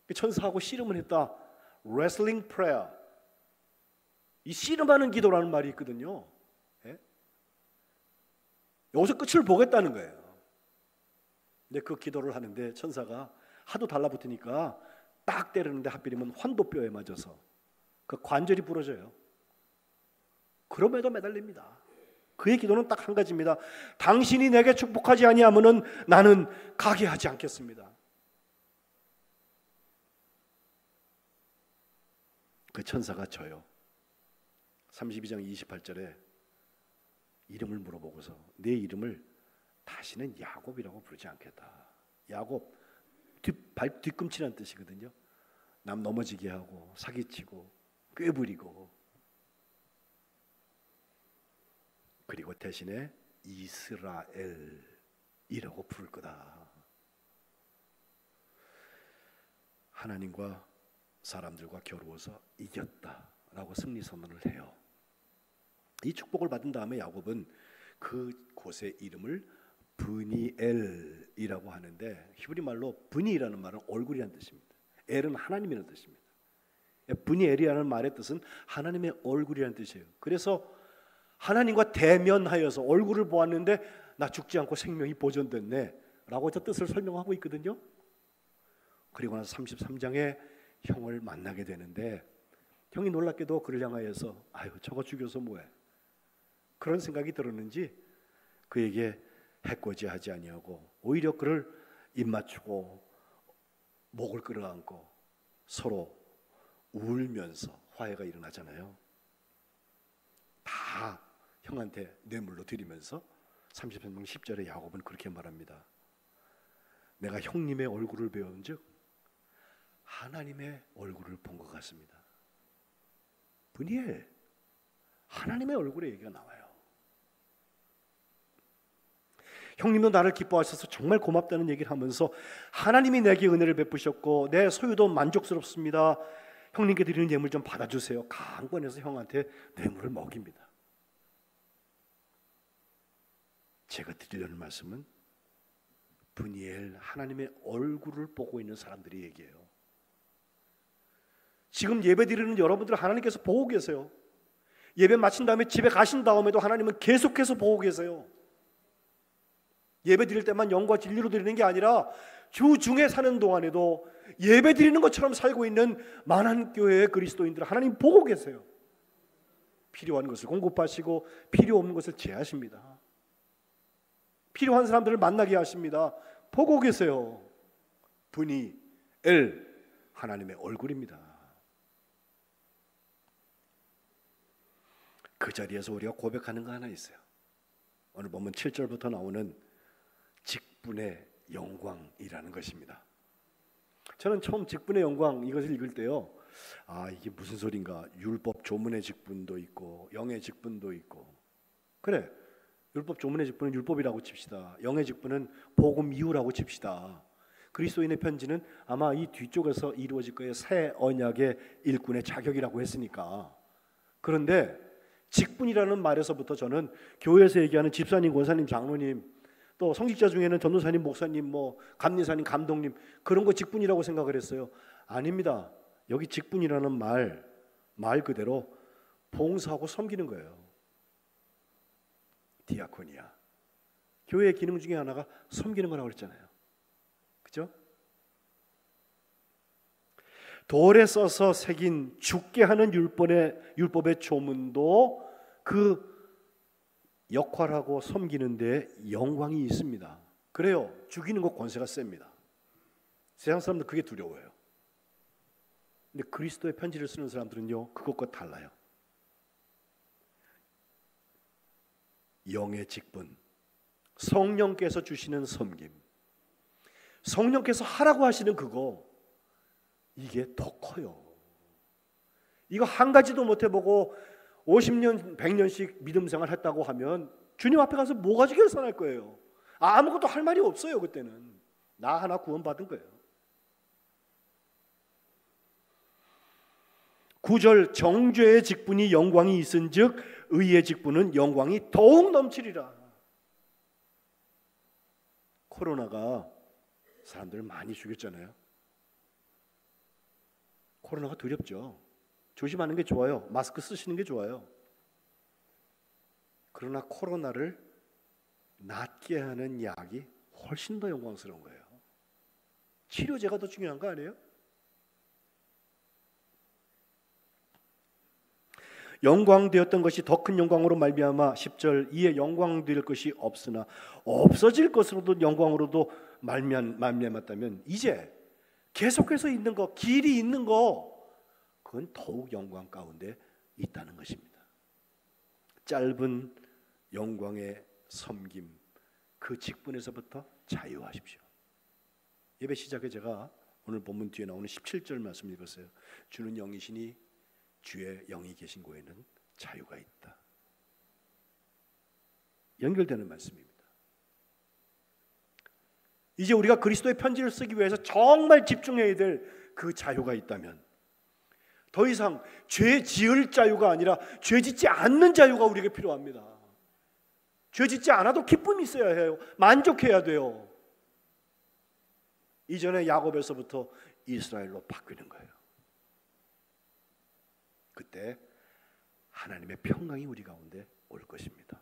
그 천사하고 씨름을 했다. Wrestling prayer. 이 씨름하는 기도라는 말이 있거든요. 예? 여기서 끝을 보겠다는 거예요. 근데 그 기도를 하는데 천사가 하도 달라붙으니까 딱 때리는데 하필이면 환도뼈에 맞아서 그 관절이 부러져요. 그럼에도 매달립니다. 그의 기도는 딱 한 가지입니다. 당신이 내게 축복하지 아니하면은 나는 가게 하지 않겠습니다. 그 천사가 저요. 32장 28절에 이름을 물어보고서 내 이름을 다시는 야곱이라고 부르지 않겠다. 야곱, 뒤꿈치라는 뜻이거든요. 남 넘어지게 하고 사기치고 꾀부리고, 그리고 대신에 이스라엘이라고 부를 거다. 하나님과 사람들과 겨루어서 이겼다라고 승리 선언을 해요. 이 축복을 받은 다음에 야곱은 그 곳의 이름을 브니엘이라고 하는데, 히브리 말로 브니라는 말은 얼굴이라는 뜻입니다. 엘은 하나님이라는 뜻입니다. 브니엘이라는 말의 뜻은 하나님의 얼굴이라는 뜻이에요. 그래서 하나님과 대면하여서 얼굴을 보았는데 나 죽지 않고 생명이 보존됐네 라고 저 뜻을 설명하고 있거든요. 그리고 나서 33장에 형을 만나게 되는데, 형이 놀랍게도 그를 향하여서 아유 저거 죽여서 뭐해, 그런 생각이 들었는지 그에게 해코지하지 아니하고 오히려 그를 입맞추고 목을 끌어안고 서로 울면서 화해가 일어나잖아요. 다 형한테 뇌물로 드리면서 33장 10절에 야곱은 그렇게 말합니다. 내가 형님의 얼굴을 배운 즉 하나님의 얼굴을 본 것 같습니다. 브니엘, 하나님의 얼굴의 얘기가 나와요. 형님도 나를 기뻐하셔서 정말 고맙다는 얘기를 하면서 하나님이 내게 은혜를 베푸셨고 내 소유도 만족스럽습니다. 형님께 드리는 예물 좀 받아주세요. 강권해서 형한테 뇌물을 먹입니다. 제가 드리려는 말씀은 브니엘, 하나님의 얼굴을 보고 있는 사람들이 얘기해요. 지금 예배 드리는 여러분들 하나님께서 보고 계세요. 예배 마친 다음에 집에 가신 다음에도 하나님은 계속해서 보고 계세요. 예배 드릴 때만 영과 진리로 드리는 게 아니라 주 중에 사는 동안에도 예배 드리는 것처럼 살고 있는 많은 교회의 그리스도인들 하나님 보고 계세요. 필요한 것을 공급하시고 필요 없는 것을 제하십니다. 필요한 사람들을 만나게 하십니다. 보고 계세요. 분이 엘, 하나님의 얼굴입니다. 그 자리에서 우리가 고백하는 거 하나 있어요. 오늘 보면 7절부터 나오는 직분의 영광이라는 것입니다. 저는 처음 직분의 영광 이것을 읽을 때요, 아 이게 무슨 소린가, 율법 조문의 직분도 있고 영의 직분도 있고, 그래 율법 조문의 직분은 율법이라고 칩시다. 영의 직분은 복음 이후라고 칩시다. 그리스도인의 편지는 아마 이 뒤쪽에서 이루어질 거예요. 새 언약의 일꾼의 자격이라고 했으니까. 그런데 직분이라는 말에서부터 저는 교회에서 얘기하는 집사님, 권사님, 장로님 또 성직자 중에는 전도사님, 목사님, 뭐 감리사님, 감독님 그런 거 직분이라고 생각을 했어요. 아닙니다. 여기 직분이라는 말 그대로 봉사하고 섬기는 거예요. 디아코니아. 교회의 기능 중에 하나가 섬기는 거라고 그랬잖아요. 그죠? 돌에 써서 새긴 죽게 하는 율법의 조문도 그 역할하고 섬기는 데 영광이 있습니다. 그래요. 죽이는 것 권세가 셉니다. 세상 사람들 그게 두려워요. 근데 그리스도의 편지를 쓰는 사람들은요, 그것과 달라요. 영의 직분, 성령께서 주시는 섬김, 성령께서 하라고 하시는 그거, 이게 더 커요. 이거 한 가지도 못 해보고 50년, 100년씩 믿음 생활 했다고 하면 주님 앞에 가서 뭐 가지고 결산할 거예요? 아무것도 할 말이 없어요. 그때는 나 하나 구원받은 거예요. 9절 정죄의 직분이 영광이 있은즉 의의 직분은 영광이 더욱 넘치리라. 코로나가 사람들을 많이 죽였잖아요. 코로나가 두렵죠. 조심하는 게 좋아요. 마스크 쓰시는 게 좋아요. 그러나 코로나를 낫게 하는 약이 훨씬 더 영광스러운 거예요. 치료제가 더 중요한 거 아니에요? 영광되었던 것이 더 큰 영광으로 말미암아 10절 이에 영광될 것이 없으나 없어질 것으로도 영광으로도 말미암았다면 이제 계속해서 있는 거, 길이 있는 거, 그건 더욱 영광 가운데 있다는 것입니다. 짧은 영광의 섬김, 그 직분에서부터 자유하십시오. 예배 시작에 제가 오늘 본문 뒤에 나오는 17절 말씀 읽었어요. 주는 영이시니 주의 영이 계신 곳에는 자유가 있다. 연결되는 말씀입니다. 이제 우리가 그리스도의 편지를 쓰기 위해서 정말 집중해야 될 그 자유가 있다면 더 이상 죄 지을 자유가 아니라 죄 짓지 않는 자유가 우리에게 필요합니다. 죄 짓지 않아도 기쁨이 있어야 해요. 만족해야 돼요. 이전에 야곱에서부터 이스라엘로 바뀌는 거예요. 그때 하나님의 평강이 우리 가운데 올 것입니다.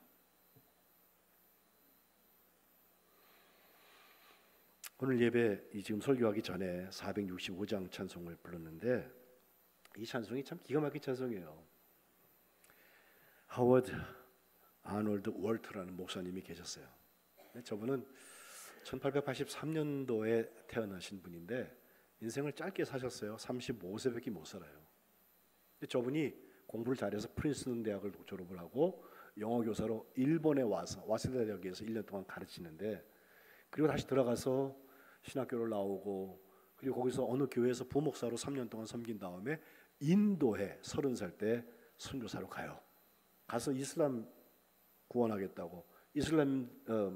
오늘 예배 지금 설교하기 전에 465장 찬송을 불렀는데 이 찬송이 참 기가 막힌 찬송이에요. 하워드 아놀드 월트라는 목사님이 계셨어요. 저분은 1883년도에 태어나신 분인데 인생을 짧게 사셨어요. 35세밖에 못 살아요. 저분이 공부를 잘해서 프린스턴 대학을 졸업을 하고 영어 교사로 일본에 와서 와세다 대학에서 1년 동안 가르치는데 그리고 다시 들어가서 신학교를 나오고 그리고 거기서 어느 교회에서 부목사로 3년 동안 섬긴 다음에 인도에 30살 때 선교사로 가요. 가서 이슬람 구원하겠다고 이슬람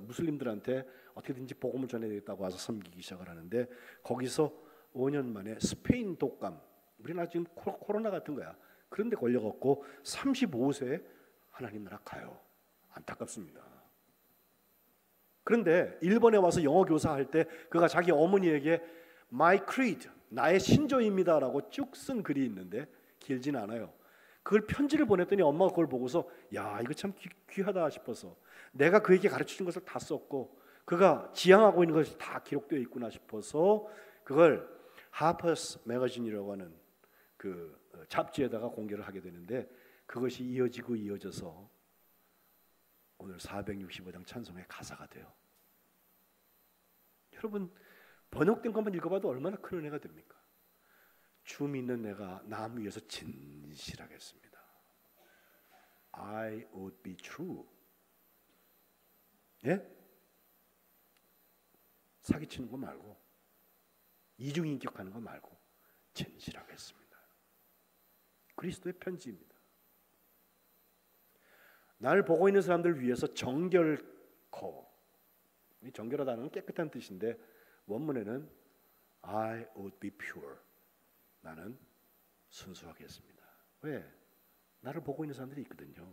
무슬림들한테 어떻게든지 복음을 전해야 되겠다고 와서 섬기기 시작을 하는데 거기서 5년 만에 스페인 독감, 우리나라 지금 코로나 같은 거야. 그런데 걸려갖고 35세에 하나님 나라 가요. 안타깝습니다. 그런데 일본에 와서 영어 교사할 때 그가 자기 어머니에게 My creed, 나의 신조입니다라고 쭉 쓴 글이 있는데 길진 않아요. 그걸 편지를 보냈더니 엄마가 그걸 보고서 야 이거 참 귀하다 싶어서 내가 그에게 가르쳐준 것을 다 썼고 그가 지향하고 있는 것이 다 기록되어 있구나 싶어서 그걸 하퍼스 매거진이라고 하는 그 잡지에다가 공개를 하게 되는데 그것이 이어져서 오늘 465장 찬송의 가사가 돼요. 여러분 번역된 것만 읽어봐도 얼마나 큰 은혜가 됩니까? 주 믿는 내가 남 위에서 진실하겠습니다. I would be true. 예? 사기치는 거 말고 이중인격하는 거 말고 진실하겠습니다. 그리스도의 편지입니다. 나를 보고 있는 사람들을 위해서 정결코, 이 정결하다는 깨끗한 뜻인데 원문에는 I would be pure. 나는 순수하겠습니다. 왜? 나를 보고 있는 사람들이 있거든요.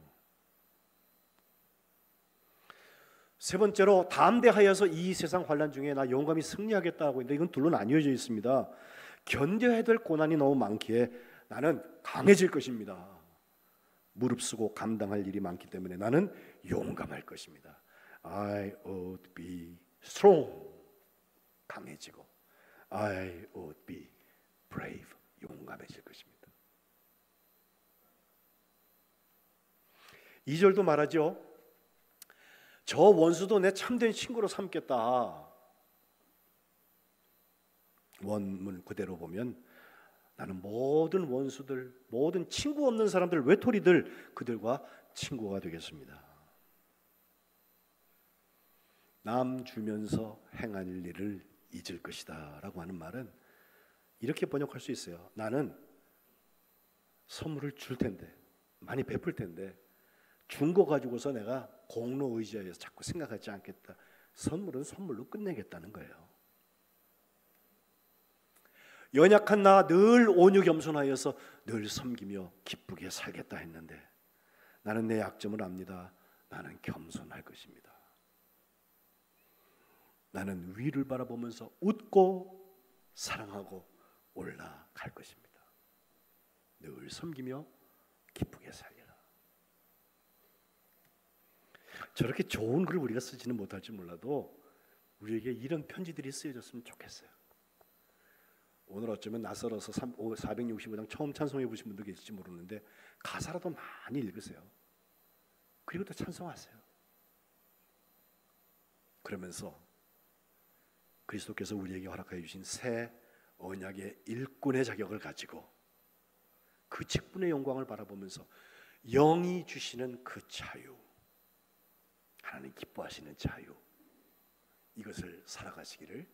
세 번째로 담대하여서 이 세상 환난 중에 나 용감히 승리하겠다고 했는데 이건 둘로 나뉘어져 있습니다. 견뎌야 될 고난이 너무 많기에 나는 강해질 것입니다. 무릅쓰고 감당할 일이 많기 때문에 나는 용감할 것입니다. I would be strong, 강해지고 I would be brave, 용감해질 것입니다. 2절도 말하죠. 저 원수도 내 참된 친구로 삼겠다. 원문 그대로 보면 나는 모든 원수들, 모든 친구 없는 사람들, 외톨이들, 그들과 친구가 되겠습니다. 남 주면서 행할 일을 잊을 것이다 라고 하는 말은 이렇게 번역할 수 있어요. 나는 선물을 줄 텐데, 많이 베풀 텐데 준 거 가지고서 내가 공로 의지하여서 자꾸 생각하지 않겠다. 선물은 선물로 끝내겠다는 거예요. 연약한 나 늘 온유 겸손하여서 늘 섬기며 기쁘게 살겠다 했는데 나는 내 약점을 압니다. 나는 겸손할 것입니다. 나는 위를 바라보면서 웃고 사랑하고 올라갈 것입니다. 늘 섬기며 기쁘게 살리라. 저렇게 좋은 글을 우리가 쓰지는 못할지 몰라도 우리에게 이런 편지들이 쓰여졌으면 좋겠어요. 오늘 어쩌면 낯설어서 465장 처음 찬송해 보신 분도 계실지 모르는데 가사라도 많이 읽으세요. 그리고 또 찬송하세요. 그러면서 그리스도께서 우리에게 허락하여 주신 새 언약의 일꾼의 자격을 가지고 그 직분의 영광을 바라보면서 영이 주시는 그 자유, 하나님 기뻐하시는 자유, 이것을 살아가시기를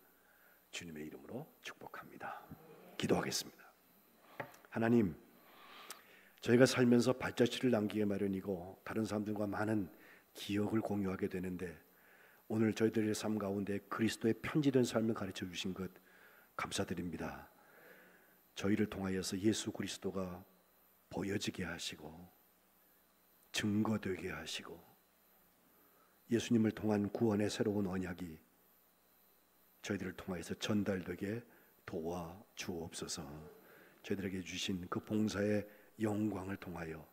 주님의 이름으로 축복합니다. 기도하겠습니다. 하나님, 저희가 살면서 발자취를 남기게 마련이고 다른 사람들과 많은 기억을 공유하게 되는데 오늘 저희들의 삶 가운데 그리스도의 편지된 삶을 가르쳐 주신 것 감사드립니다. 저희를 통하여서 예수 그리스도가 보여지게 하시고 증거되게 하시고 예수님을 통한 구원의 새로운 언약이 저희들을 통하여서 전달되게 도와주옵소서. 저희들에게 주신 그 봉사의 영광을 통하여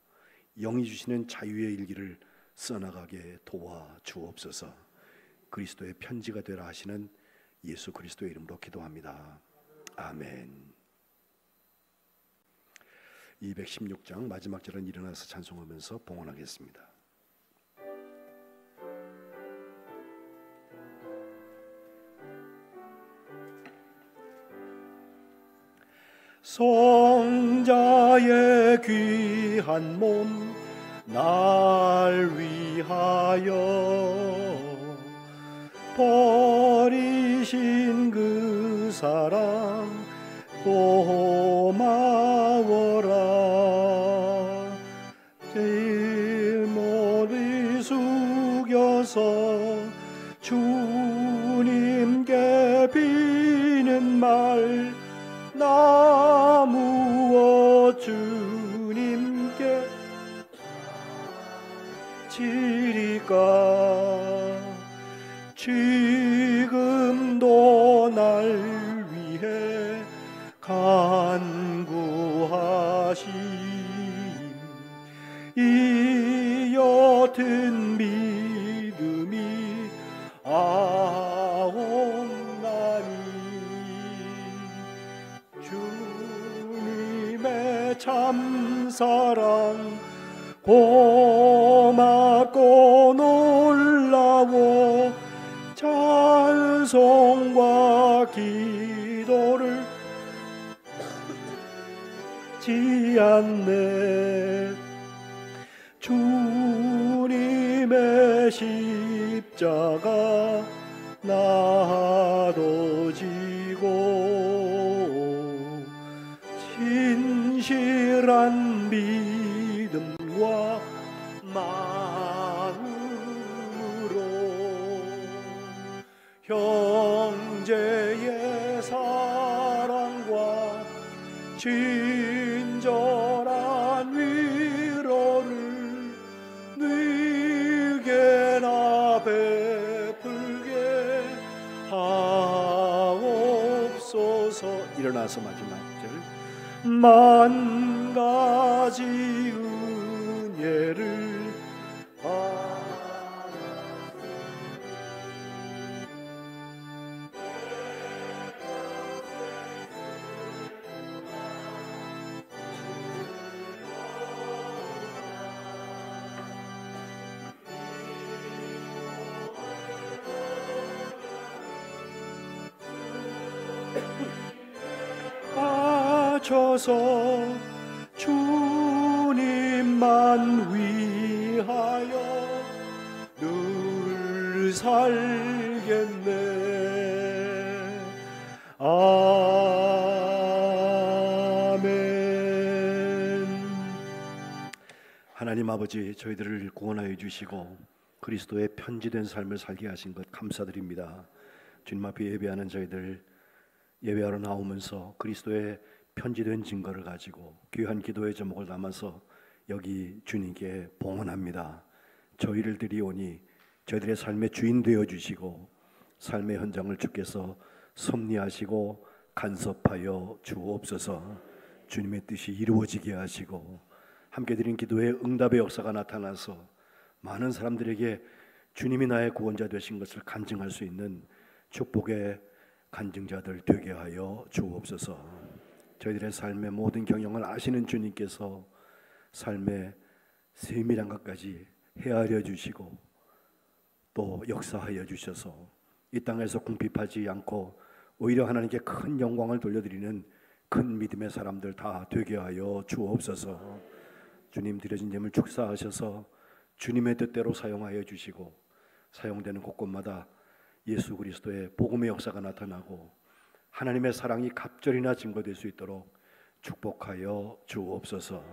영이 주시는 자유의 일기를 써나가게 도와주옵소서. 그리스도의 편지가 되라 하시는 예수 그리스도의 이름으로 기도합니다. 아멘. 216장 마지막 절은 일어나서 찬송하면서 봉헌하겠습니다. 성자의 귀한 몸 날 위하여 버리신 그 사랑 고마워라. 제일 머리 숙여서 주님께 비는 말 나무어 주님께 지리까. 지금도 날 위해 간구하심 이 옅은 믿음이 아옵나니 주님의 참사랑 고맙고 놀라워 찬송과 기도를 지않네. 주님의 십자가 나도 지고 진실한 믿음과 마음으로 형제의 사랑과 친절한 위로를 네게 나 베 일어나서 마지막 절 만 가지 은혜를 하셔서 주님만 위하여 늘 살겠네. 아멘. 하나님 아버지, 저희들을 구원하여 주시고 그리스도의 편지된 삶을 살게 하신 것 감사드립니다. 주님 앞에 예배하는 저희들 예배하러 나오면서 그리스도의 편지된 증거를 가지고 귀한 기도의 제목을 담아서 여기 주님께 봉헌합니다. 저희를 드리오니 저희들의 삶의 주인 되어 주시고 삶의 현장을 주께서 섭리하시고 간섭하여 주옵소서. 주님의 뜻이 이루어지게 하시고 함께 드린 기도의 응답의 역사가 나타나서 많은 사람들에게 주님이 나의 구원자 되신 것을 간증할 수 있는 축복의 간증자들 되게 하여 주옵소서. 저희들의 삶의 모든 경영을 아시는 주님께서 삶의 세밀한 것까지 헤아려 주시고 또 역사하여 주셔서 이 땅에서 궁핍하지 않고 오히려 하나님께 큰 영광을 돌려드리는 큰 믿음의 사람들 다 되게 하여 주옵소서. 주님 드려진 예물 축사하셔서 주님의 뜻대로 사용하여 주시고 사용되는 곳곳마다 예수 그리스도의 복음의 역사가 나타나고 하나님의 사랑이 갑절이나 증거될 수 있도록 축복하여 주옵소서.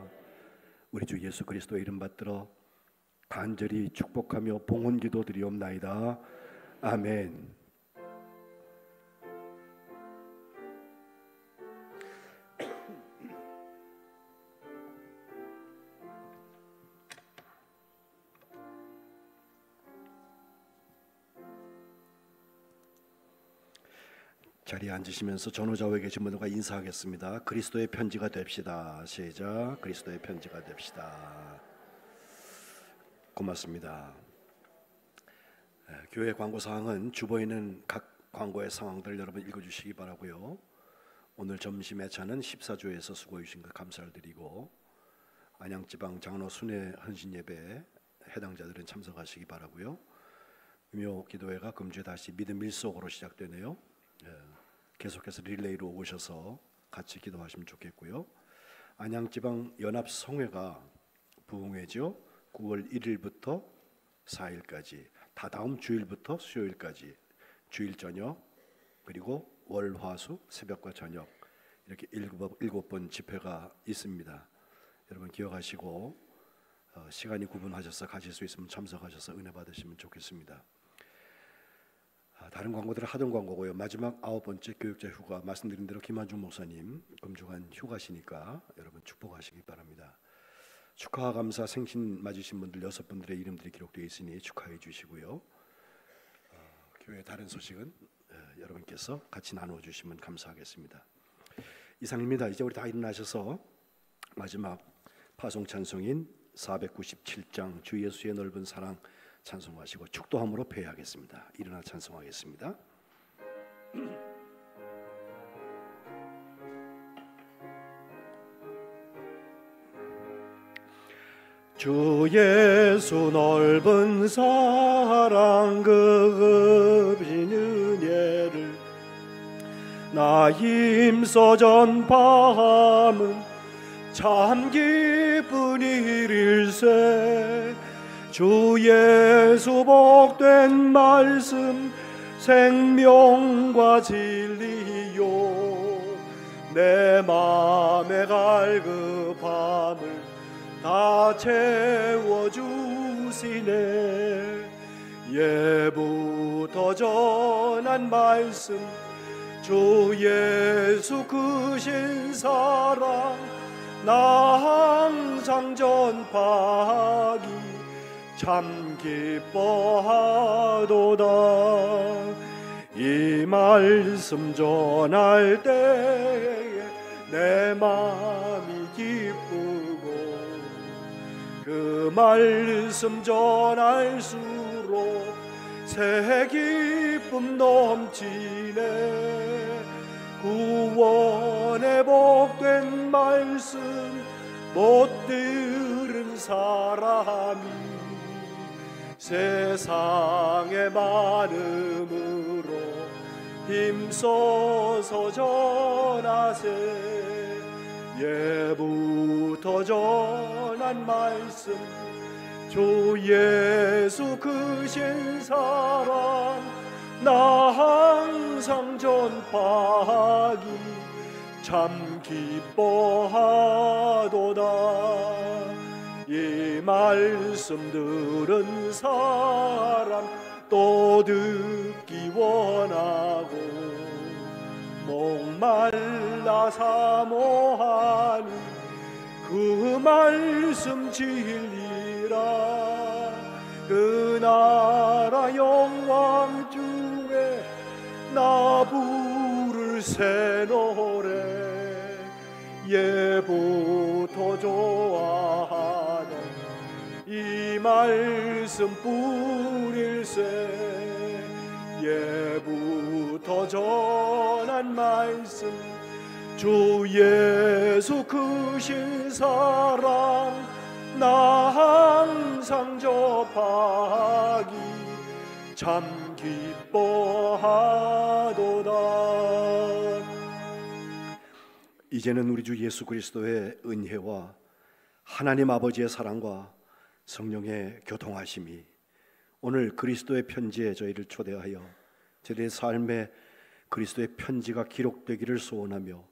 우리 주 예수 그리스도의 이름 받들어 간절히 축복하며 봉헌기도 드리옵나이다. 아멘. 자리에 앉으시면서 전후좌우에 계신 분들과 인사하겠습니다. 그리스도의 편지가 됩시다. 시작. 그리스도의 편지가 됩시다. 고맙습니다. 교회 광고 사항은 주보에 있는 각 광고의 상황들 여러분 읽어주시기 바라고요. 오늘 점심에 차는 14조에서 수고해 주신 것 감사를 드리고 안양지방 장로 순회 헌신 예배에 해당자들은 참석하시기 바라고요. 유묘 기도회가 금주에 다시 믿음 일속으로 시작되네요. 계속해서 릴레이로 오셔서 같이 기도하시면 좋겠고요. 안양지방 연합성회가 부흥회죠. 9월 1일부터 4일까지 다다음 주일부터 수요일까지 주일 저녁 그리고 월, 화, 수 새벽과 저녁 이렇게 7번 집회가 있습니다. 여러분 기억하시고 시간이 구분하셔서 가실 수 있으면 참석하셔서 은혜 받으시면 좋겠습니다. 다른 광고들은 하던 광고고요. 마지막 9번째 교육자 휴가 말씀드린 대로 김한중 목사님 금주간 휴가시니까 여러분 축복하시기 바랍니다. 축하와 감사 생신 맞으신 분들 6분들의 이름들이 기록되어 있으니 축하해 주시고요. 교회 다른 소식은 여러분께서 같이 나누어 주시면 감사하겠습니다. 이상입니다. 이제 우리 다 일어나셔서 마지막 파송 찬송인 497장 주 예수의 넓은 사랑 찬송하시고 축도함으로 패하겠습니다. 일어나 찬송하겠습니다. 주 예수 넓은 사랑 그 급신 은혜를 나 힘써 전파함은 참 기쁜 일일세. 주 예수 복된 말씀 생명과 진리요 내 맘에 갈급함을 다 채워주시네. 예부터 전한 말씀 주 예수 크신 사랑 나 항상 전파하기 참 기뻐하도다. 이 말씀 전할 때에 내 마음이 기쁘고 그 말씀 전할수록 새 기쁨 넘치네. 구원의 복된 말씀 못 들은 사람이 세상의 많음으로 힘써서 전하세. 예부터 전한 말씀 주 예수 크신 사랑 나 항상 전파하기 참 기뻐하도다. 이 말씀 들은 사람 또 듣기 원하고 목말라 사모하니 그 말씀 진리라. 그 나라 영광 중에 나 부를 새 노래 예부터 좋아하는 이 말씀 뿌릴세. 예부터 전한 말씀 주 예수 크신 사랑 나 항상 접하기 참 기뻐하도다. 이제는 우리 주 예수 그리스도의 은혜와 하나님 아버지의 사랑과 성령의 교통하심이 오늘 그리스도의 편지에 저희를 초대하여 저희의 삶에 그리스도의 편지가 기록되기를 소원하며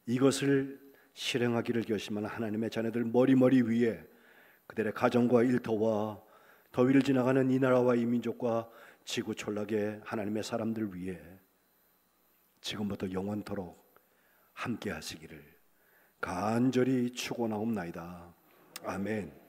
이것을 실행하기를 결심한 하나님의 자녀들 머리머리 위에 그들의 가정과 일터와 더위를 지나가는 이 나라와 이 민족과 지구 촌락의 하나님의 사람들 위해 지금부터 영원토록 함께 하시기를 간절히 축원하옵나이다. 아멘.